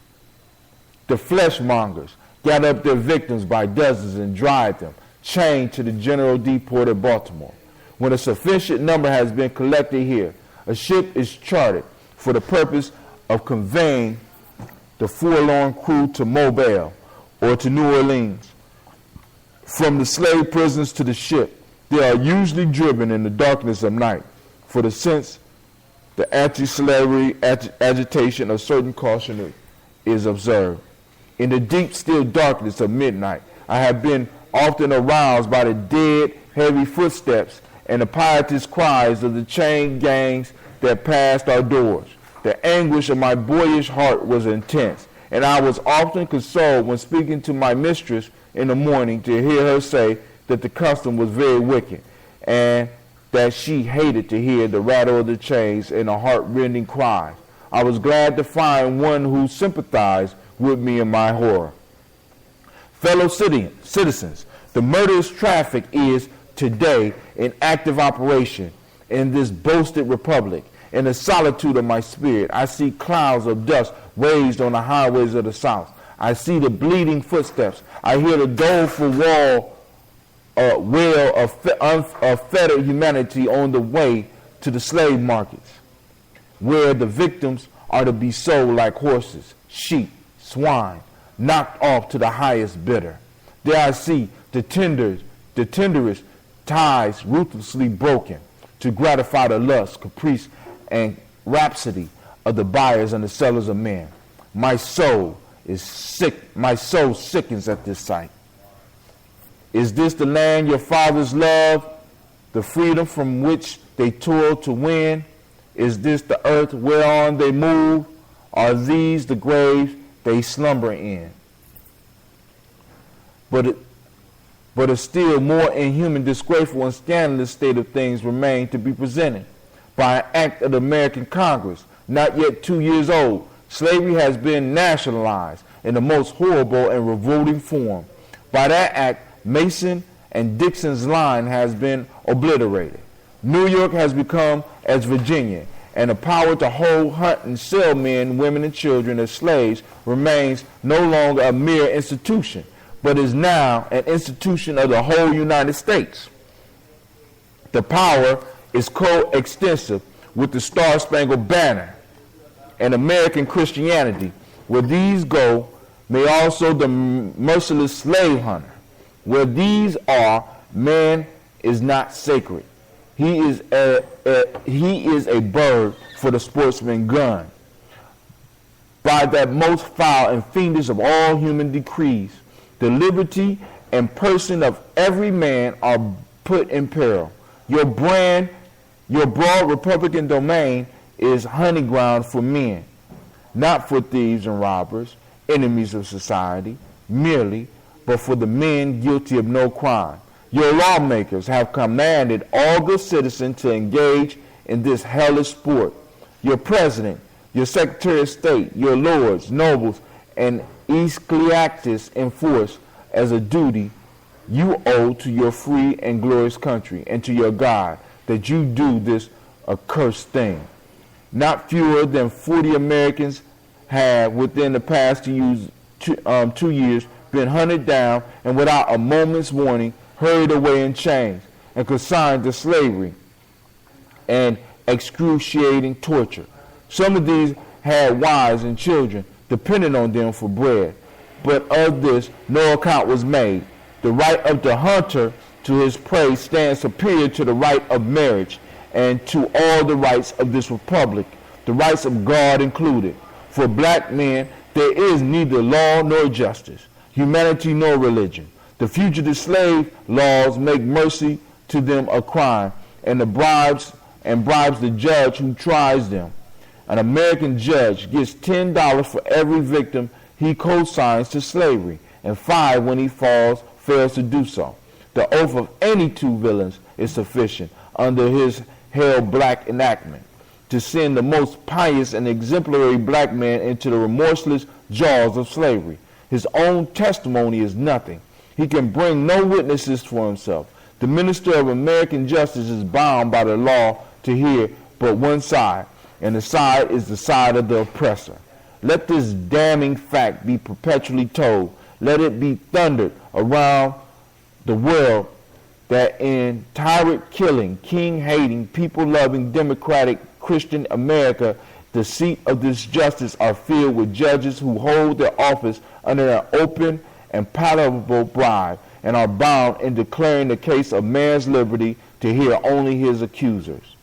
The fleshmongers gathered up their victims by dozens and drive them, chained to the General Depot at Baltimore. When a sufficient number has been collected here, a ship is chartered for the purpose of conveying the forlorn crew to Mobile or to New Orleans. From the slave prisons to the ship, they are usually driven in the darkness of night, for the sense the anti-slavery agitation of certain caution is observed. In the deep, still darkness of midnight, I have been often aroused by the dead, heavy footsteps and the piteous cries of the chain gangs that passed our doors. The anguish of my boyish heart was intense, and I was often consoled when speaking to my mistress in the morning to hear her say that the custom was very wicked, and that she hated to hear the rattle of the chains and the heart-rending cries. I was glad to find one who sympathized with me in my horror. Fellow citizens, the murderous traffic is today in active operation in this boasted republic. In the solitude of my spirit, I see clouds of dust raised on the highways of the South. I see the bleeding footsteps. I hear the doleful wail of fettered humanity on the way to the slave markets, where the victims are to be sold like horses, sheep, swine, knocked off to the highest bidder. There I see the tenderest ties ruthlessly broken to gratify the lust, caprice, and rhapsody of the buyers and the sellers of men. My soul is sick. My soul sickens at this sight. Is this the land your fathers loved, the freedom from which they toiled to win? Is this the earth whereon they move? Are these the graves they slumber in? But a still more inhuman, disgraceful, and scandalous state of things remained to be presented. By an act of the American Congress, not yet 2 years old, slavery has been nationalized in the most horrible and revolting form. By that act, Mason and Dixon's line has been obliterated. New York has become as Virginia, and the power to hold, hunt, and sell men, women, and children as slaves remains no longer a mere institution, but is now an institution of the whole United States. The power is coextensive with the Star-Spangled Banner and American Christianity. Where these go, may also the merciless slave hunter. Where these are, man is not sacred. He is a bird for the sportsman's gun. By that most foul and fiendish of all human decrees, the liberty and person of every man are put in peril. Your broad Republican domain is hunting ground for men, not for thieves and robbers, enemies of society, merely, but for the men guilty of no crime. Your lawmakers have commanded all good citizens to engage in this hellish sport. Your president, your secretary of state, your lords, nobles, and ecclesiastics enforce as a duty you owe to your free and glorious country and to your God that you do this accursed thing. Not fewer than 40 Americans have within the past 2 years been hunted down and without a moment's warning hurried away in chains and consigned to slavery and excruciating torture. Some of these had wives and children, depending on them for bread. But of this no account was made. The right of the hunter to his prey stands superior to the right of marriage and to all the rights of this republic, the rights of God included. For black men there is neither law nor justice, humanity nor religion. The fugitive slave laws make mercy to them a crime, and bribes the judge who tries them. An American judge gets $10 for every victim he co-signs to slavery, and 5 when he fails to do so. The oath of any 2 villains is sufficient under his hell black enactment to send the most pious and exemplary black man into the remorseless jaws of slavery. His own testimony is nothing. He can bring no witnesses for himself. The minister of American justice is bound by the law to hear but one side, and the side is the side of the oppressor. Let this damning fact be perpetually told. Let it be thundered around the world that in tyrant-killing, king-hating, people-loving, democratic, Christian America, the seat of this justice are filled with judges who hold their office under an open and palatable bribe and are bound in declaring the case of man's liberty to hear only his accusers.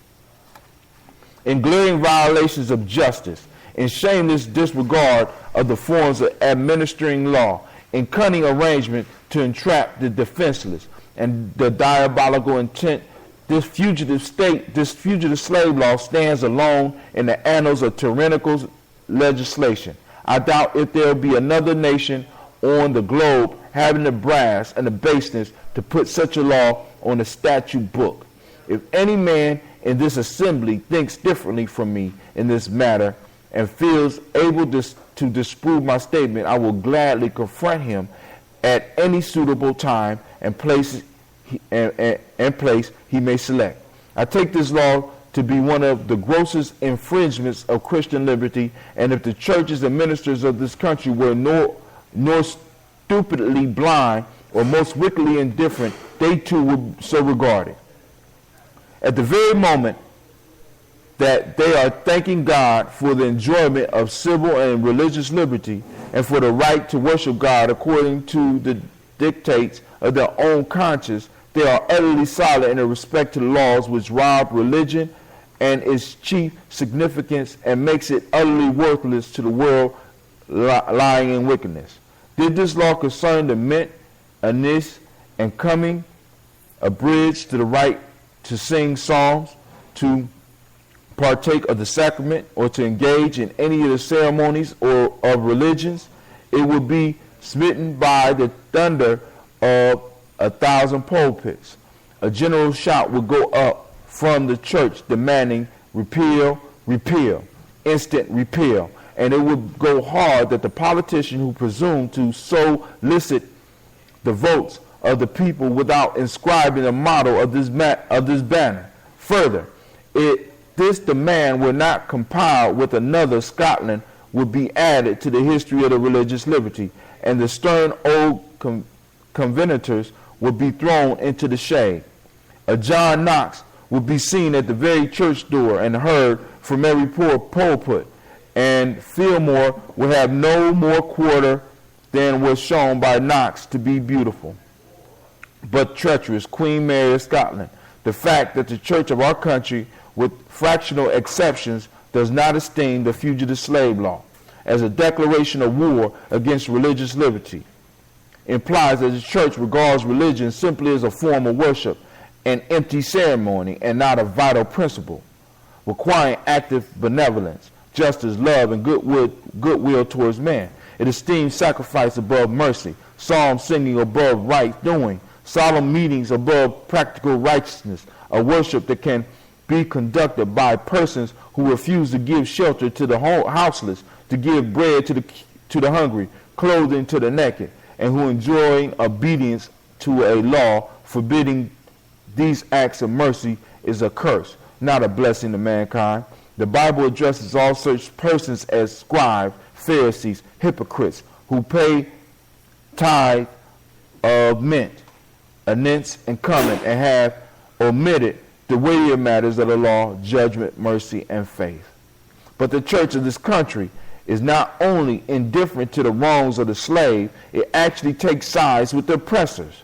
In glaring violations of justice, in shameless disregard of the forms of administering law, in cunning arrangement to entrap the defenseless, and the diabolical intent, this fugitive slave law stands alone in the annals of tyrannical legislation. I doubt if there will be another nation on the globe having the brass and the baseness to put such a law on the statute book. If any man in this assembly thinks differently from me in this matter and feels able to disprove my statement, I will gladly confront him at any suitable time and place he may select. I take this law to be one of the grossest infringements of Christian liberty, and if the churches and ministers of this country were nor stupidly blind or most wickedly indifferent, they too would so regard it. At the very moment that they are thanking God for the enjoyment of civil and religious liberty and for the right to worship God according to the dictates of their own conscience, they are utterly silent in respect to the laws which rob religion and its chief significance and makes it utterly worthless to the world lying in wickedness. Did this law concern the mint, anise, and coming, a bridge to the right to sing psalms, to partake of the sacrament, or to engage in any of the ceremonies or of religions, it would be smitten by the thunder of 1,000 pulpits. A general shout would go up from the church demanding repeal, repeal, instant repeal. And it would go hard that the politician who presumed to solicit the votes of the people without inscribing the motto of this banner. Further, this demand were not compiled with another, Scotland would be added to the history of the religious liberty, and the stern old convenitors would be thrown into the shade. A John Knox would be seen at the very church door and heard from every pulpit, and Fillmore would have no more quarter than was shown by Knox to be beautiful, but treacherous Queen Mary of Scotland. The fact that the church of our country, with fractional exceptions, does not esteem the fugitive slave law as a declaration of war against religious liberty implies that the church regards religion simply as a form of worship, an empty ceremony, and not a vital principle, requiring active benevolence, justice, love, and goodwill towards man. It esteems sacrifice above mercy, psalm singing above right doing, solemn meetings above practical righteousness, a worship that can be conducted by persons who refuse to give shelter to the houseless, to give bread to the hungry, clothing to the naked, and who enjoin obedience to a law forbidding these acts of mercy is a curse, not a blessing to mankind. The Bible addresses all such persons as scribes, Pharisees, hypocrites, who pay tithe of mint, anise, and cumin, and have omitted the weightier matters of the law, judgment, mercy, and faith. But the church of this country is not only indifferent to the wrongs of the slave, it actually takes sides with the oppressors.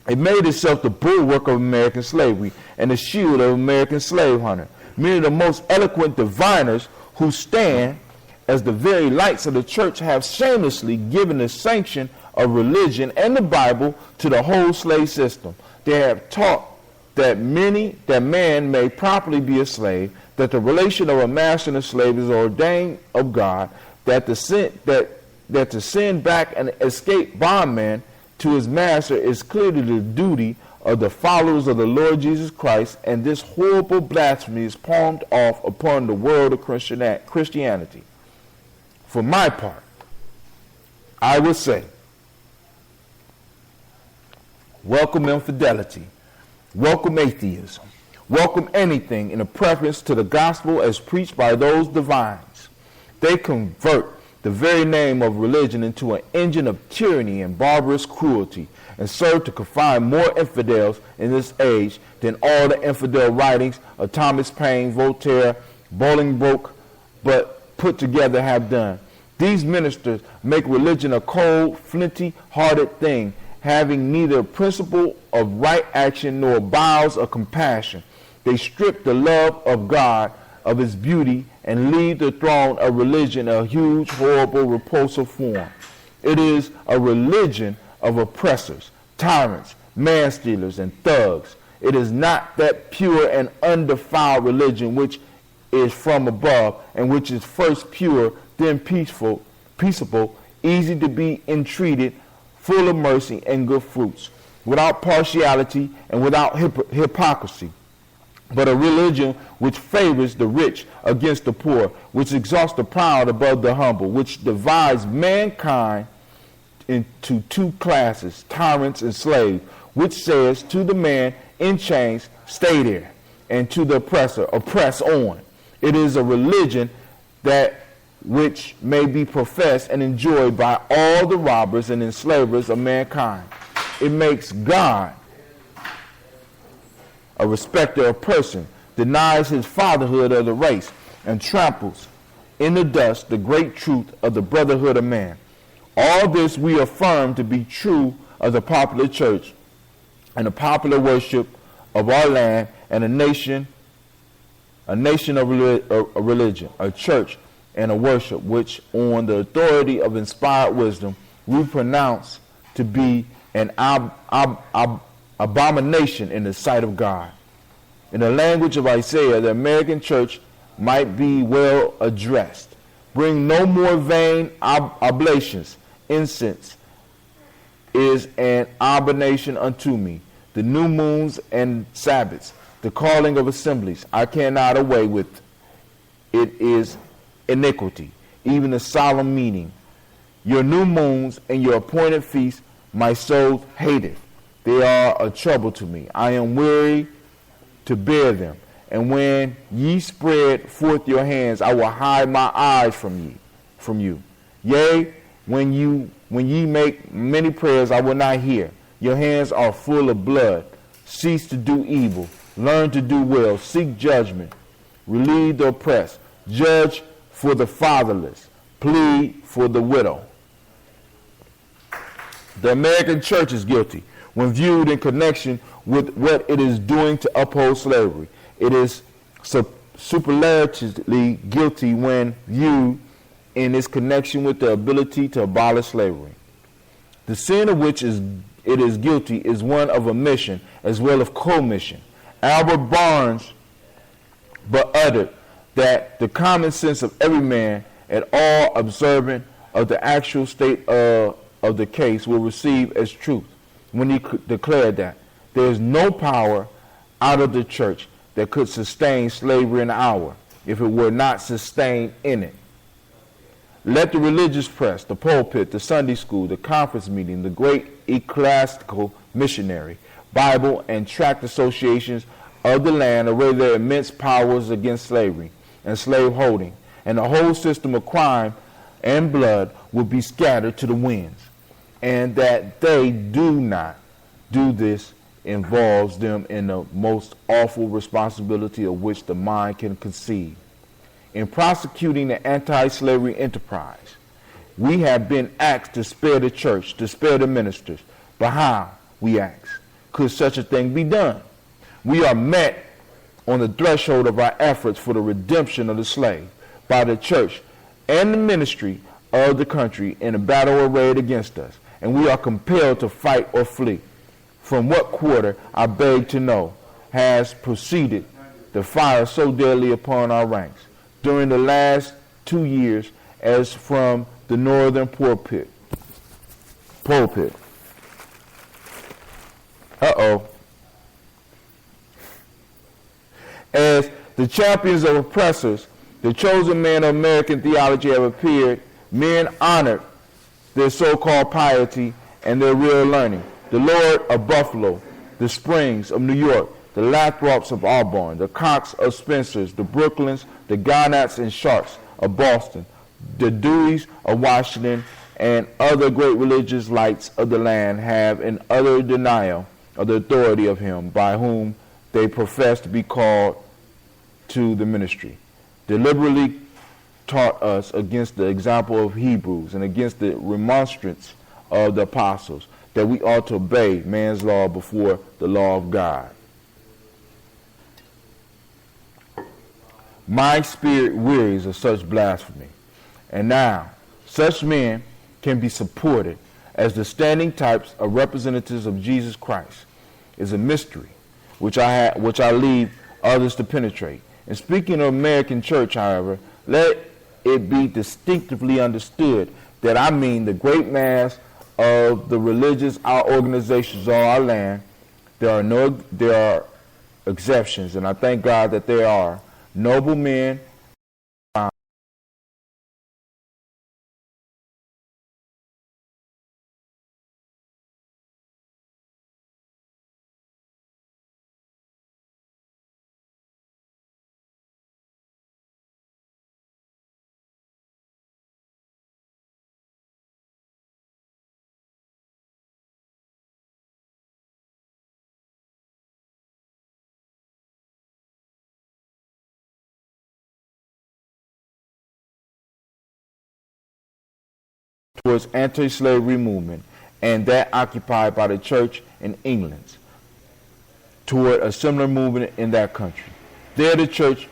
It made itself the bulwark of American slavery and the shield of American slave hunter. Many of the most eloquent diviners who stand as the very lights of the church have shamelessly given the sanction of religion and the Bible to the whole slave system. They have taught that man may properly be a slave, that the relation of a master and a slave is ordained of God, that to send back an escaped bondman to his master is clearly the duty of the followers of the Lord Jesus Christ, and this horrible blasphemy is palmed off upon the world of Christianity. For my part, I would say, welcome infidelity, welcome atheism, welcome anything in a preference to the gospel as preached by those divines. They convert the very name of religion into an engine of tyranny and barbarous cruelty, and serve to confine more infidels in this age than all the infidel writings of Thomas Paine, Voltaire, Bolingbroke, but put together have done. These ministers make religion a cold, flinty-hearted thing, having neither principle of right action nor bowels of compassion. They strip the love of God of its beauty and leave the throne of religion a huge, horrible, repulsive form. It is a religion of oppressors, tyrants, man-stealers, and thugs. It is not that pure and undefiled religion which is from above, and which is first pure, then peaceable, easy to be entreated, full of mercy and good fruits, without partiality and without hypocrisy, but a religion which favors the rich against the poor, which exalts the proud above the humble, which divides mankind into two classes, tyrants and slaves, which says to the man in chains, stay there, and to the oppressor, oppress on. It is a religion that which may be professed and enjoyed by all the robbers and enslavers of mankind. It makes God a respecter of person, denies his fatherhood of the race, and tramples in the dust the great truth of the brotherhood of man. All this we affirm to be true of the popular church and the popular worship of our land and a nation of religion, a church and a worship which on the authority of inspired wisdom we pronounce to be an abomination in the sight of God. In the language of Isaiah, the American church might be well addressed. Bring no more vain oblations. Incense is an abomination unto me. The new moons and Sabbaths, the calling of assemblies, I cannot away with. It is iniquity, even the solemn meeting. Your new moons and your appointed feasts my soul hateth. They are a trouble to me. I am weary to bear them. And when ye spread forth your hands, I will hide my eyes from you. Yea, when ye make many prayers, I will not hear. Your hands are full of blood. Cease to do evil. Learn to do well. Seek judgment. Relieve the oppressed. Judge for the fatherless. Plead for the widow. The American church is guilty when viewed in connection with what it is doing to uphold slavery. It is superlatively guilty when viewed in its connection with the ability to abolish slavery. The sin of which it is guilty is one of omission as well as commission. Albert Barnes but uttered that the common sense of every man at all observant of the actual state of the case will receive as truth when he declared that there is no power out of the church that could sustain slavery an hour if it were not sustained in it. Let the religious press, the pulpit, the Sunday school, the conference meeting, the great ecclesiastical missionary, Bible, and tract associations of the land array their immense powers against slavery and slaveholding, and the whole system of crime and blood will be scattered to the winds. And that they do not do this involves them in the most awful responsibility of which the mind can conceive. In prosecuting the anti-slavery enterprise, we have been asked to spare the church, to spare the ministers. But how, we ask, could such a thing be done? We are met on the threshold of our efforts for the redemption of the slave by the church and the ministry of the country in a battle arrayed against us, and we are compelled to fight or flee. From what quarter, I beg to know, has proceeded the fire so deadly upon our ranks during the last 2 years as from the northern pulpit. As the champions of oppressors, the chosen men of American theology have appeared, men honored their so-called piety and their real learning. The Lord of Buffalo, the Springs of New York, the Lathrops of Auburn, the Cox of Spencers, the Brooklyns, the Garnets and Sharps of Boston, the Deweys of Washington, and other great religious lights of the land have in utter denial of the authority of him by whom they profess to be called to the ministry, deliberately taught us against the example of Hebrews and against the remonstrance of the apostles that we ought to obey man's law before the law of God. My spirit wearies of such blasphemy, and now such men can be supported as the standing types of representatives of Jesus Christ is a mystery which I leave others to penetrate. And speaking of American church, however, let it be distinctively understood that I mean the great mass of the religious organizations of our land. There are exceptions, and I thank God that there are noble men towards anti-slavery movement, and that occupied by the church in England toward a similar movement in that country. There the church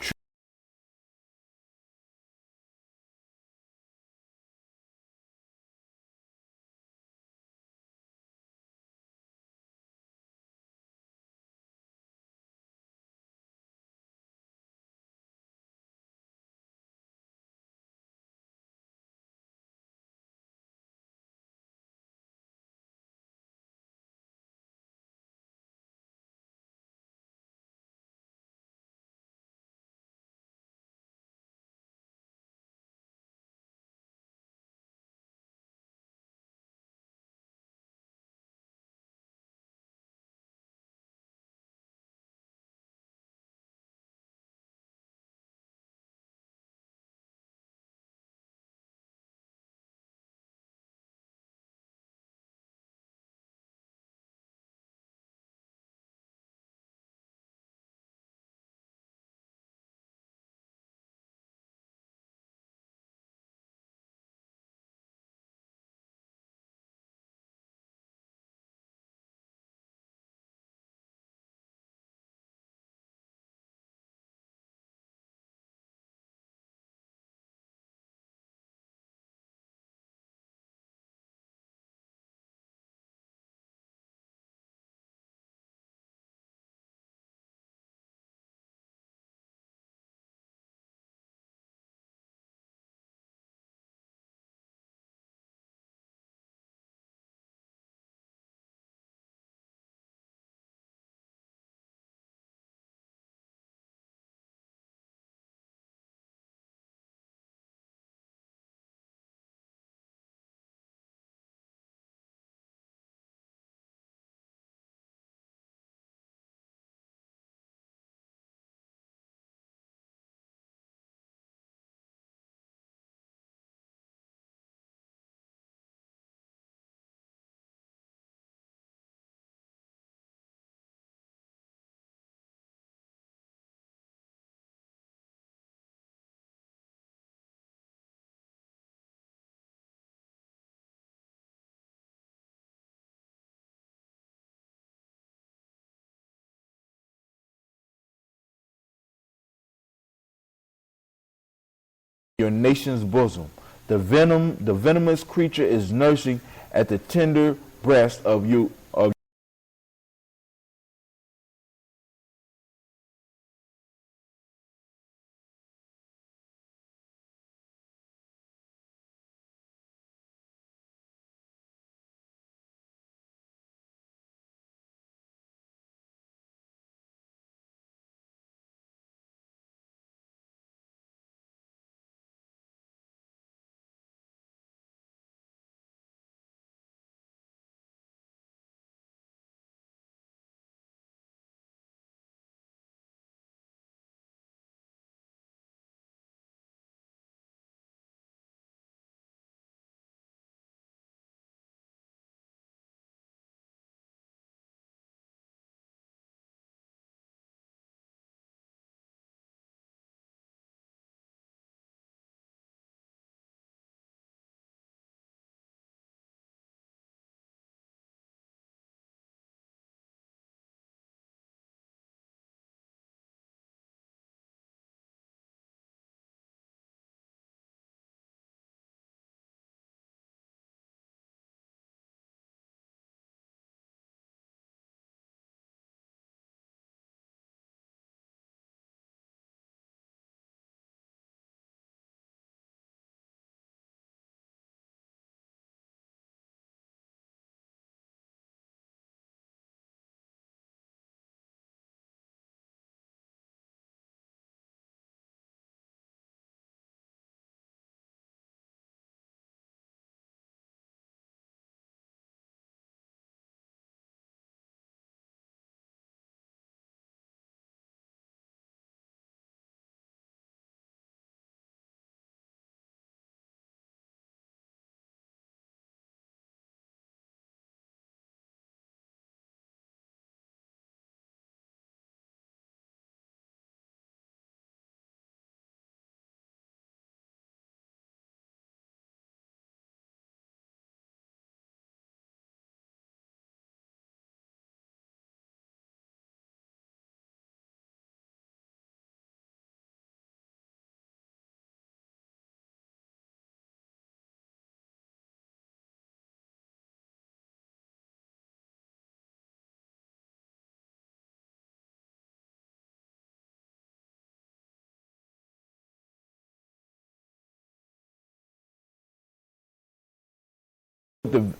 your nation's bosom. The venomous creature is nursing at the tender breast of you.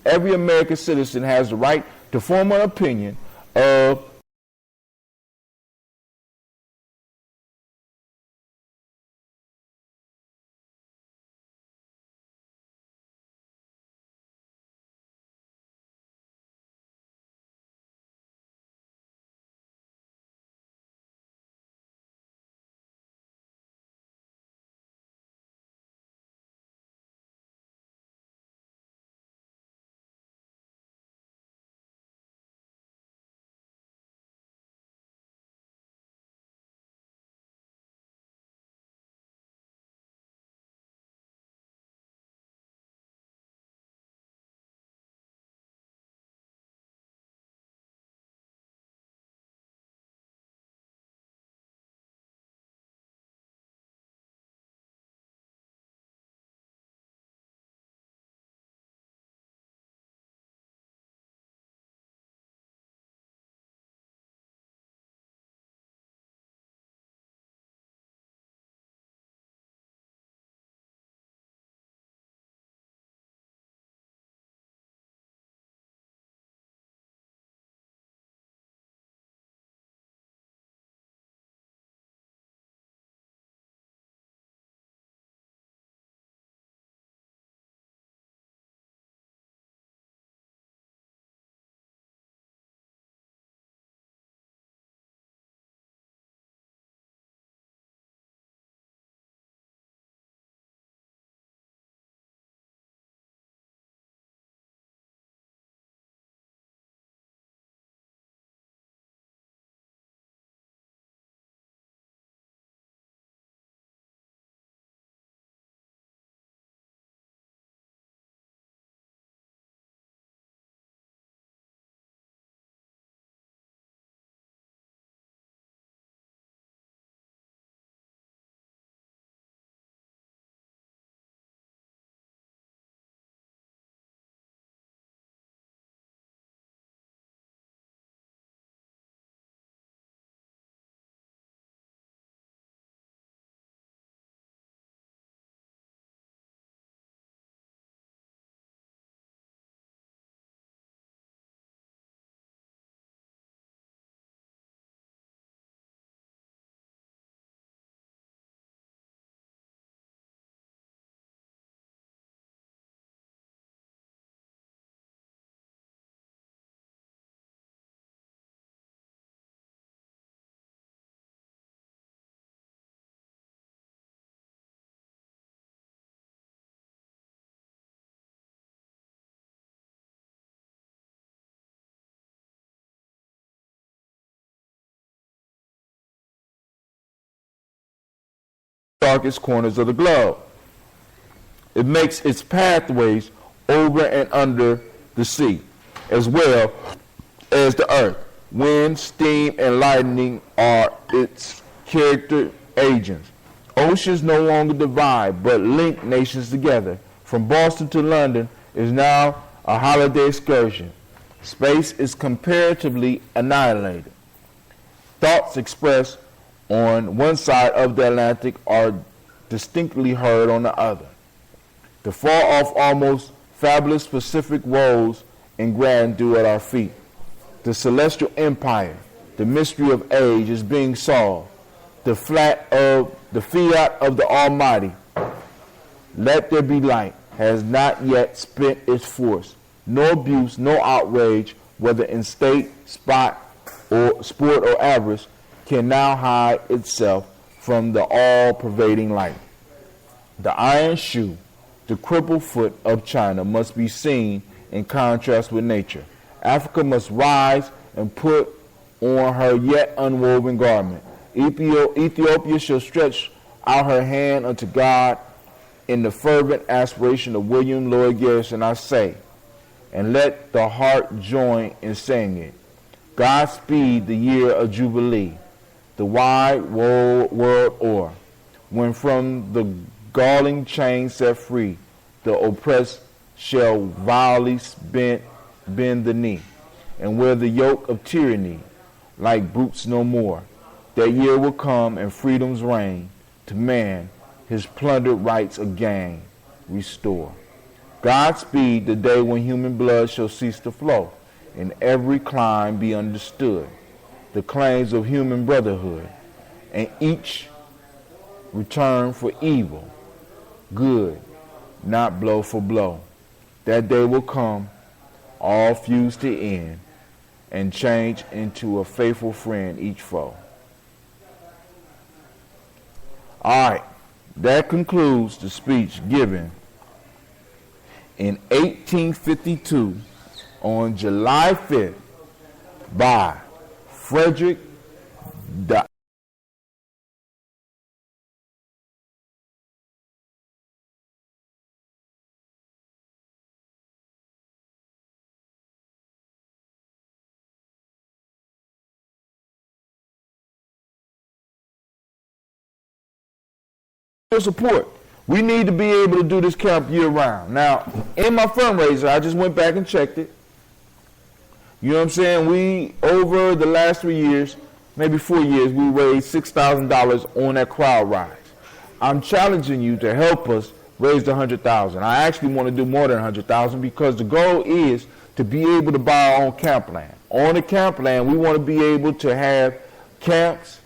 Every American citizen has the right to form an opinion of darkest corners of the globe. It makes its pathways over and under the sea, as well as the earth. Wind, steam, and lightning are its character agents. Oceans no longer divide, but link nations together. From Boston to London is now a holiday excursion. Space is comparatively annihilated. Thoughts expressed on one side of the Atlantic are distinctly heard on the other. The far-off, almost fabulous Pacific rolls in grandeur at our feet. The celestial empire, the mystery of age, is being solved. The fiat of the Almighty, let there be light, has not yet spent its force. No abuse, no outrage, whether in state, sport, or avarice, can now hide itself from the all-pervading light. The iron shoe, the crippled foot of China must be seen in contrast with nature. Africa must rise and put on her yet unwoven garment. Ethiopia shall stretch out her hand unto God in the fervent aspiration of William Lloyd Garrison, I say, and let the heart join in saying it. Godspeed the year of Jubilee, the wide world o'er, when from the galling chain set free, the oppressed shall vilely bend the knee, and wear the yoke of tyranny like brutes no more. That year will come and freedom's reign, to man his plundered rights again restore. Godspeed the day when human blood shall cease to flow, and every clime be understood, the claims of human brotherhood, and each return for evil, good, not blow for blow. That day will come, all fused to end, and change into a faithful friend each foe. All right, that concludes the speech given in 1852 on July 5th by Frederick Douglas. Support. We need to be able to do this camp year round. Now, in my fundraiser, I just went back and checked it. You know what I'm saying? We, over the last 3 years, maybe 4 years, we raised $6,000 on that crowd rise. I'm challenging you to help us raise the $100,000. I actually want to do more than $100,000 because the goal is to be able to buy our own camp land. On the camp land, we want to be able to have camps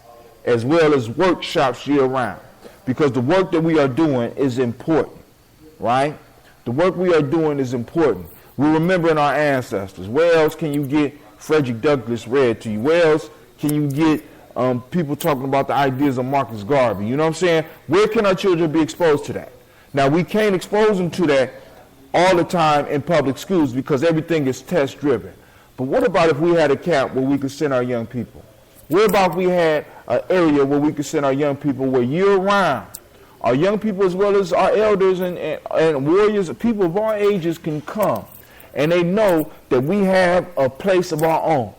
as well as workshops year round. Because the work that we are doing is important, right? The work we are doing is important. We're remembering our ancestors. Where else can you get Frederick Douglas read to you? Where else can you get people talking about the ideas of Marcus Garvey? You know what I'm saying? Where can our children be exposed to that? Now, we can't expose them to that all the time in public schools because everything is test-driven. But what about if we had a camp where we could send our young people? What about if we had an area where we could send our young people where year-round, our young people as well as our elders and warriors, people of all ages can come, and they know that we have a place of our own.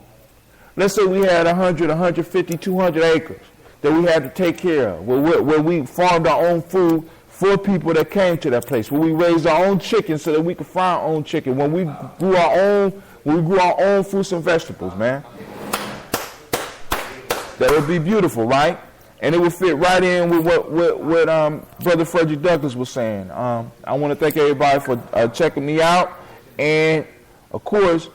Let's say we had 100, 150, 200 acres that we had to take care of, where we farmed our own food for people that came to that place, where we raised our own chicken so that we could fry our own chicken, when we grew our own fruits and vegetables, man. That would be beautiful, right? And it would fit right in with what Brother Frederick Douglas was saying. I want to thank everybody for checking me out. And, of course,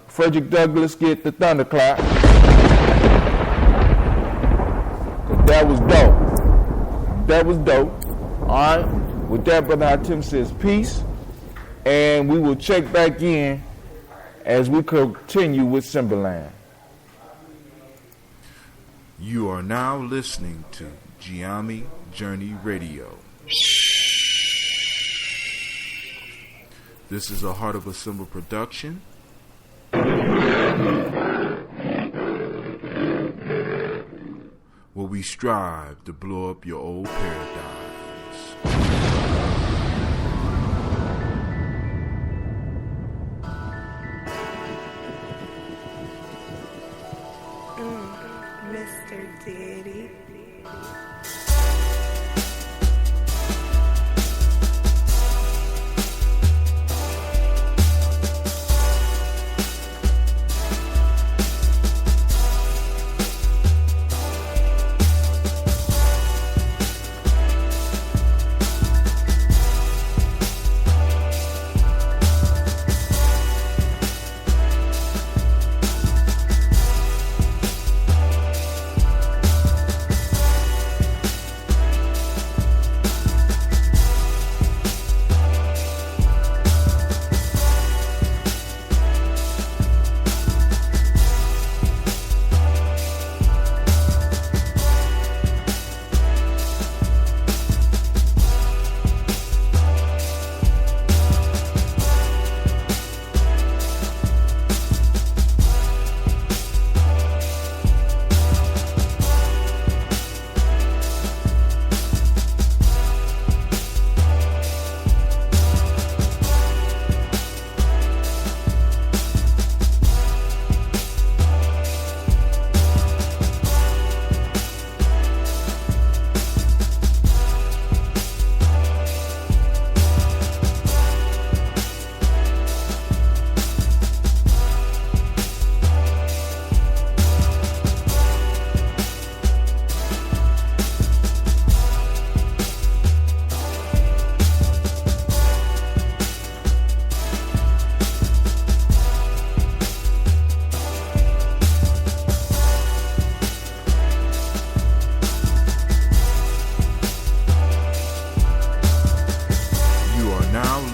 Frederick Douglas get the thunderclap. That was dope. That was dope. All right? With that, Brother Hatim says peace. And we will check back in as we continue with Simbaland. You are now listening to Gye-Nyame Journey Radio. This is a Heart of a Simba production. where we strive to blow up your old paradigms. Mr. Deity.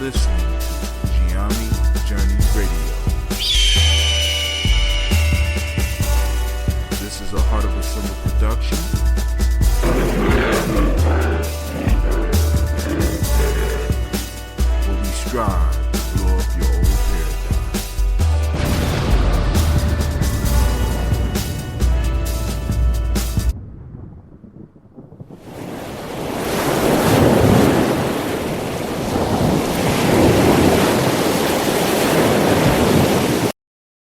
Listening to Gye-Nyame Journey Radio. This is a Heart of a Simba production. Where we strive to blow up your old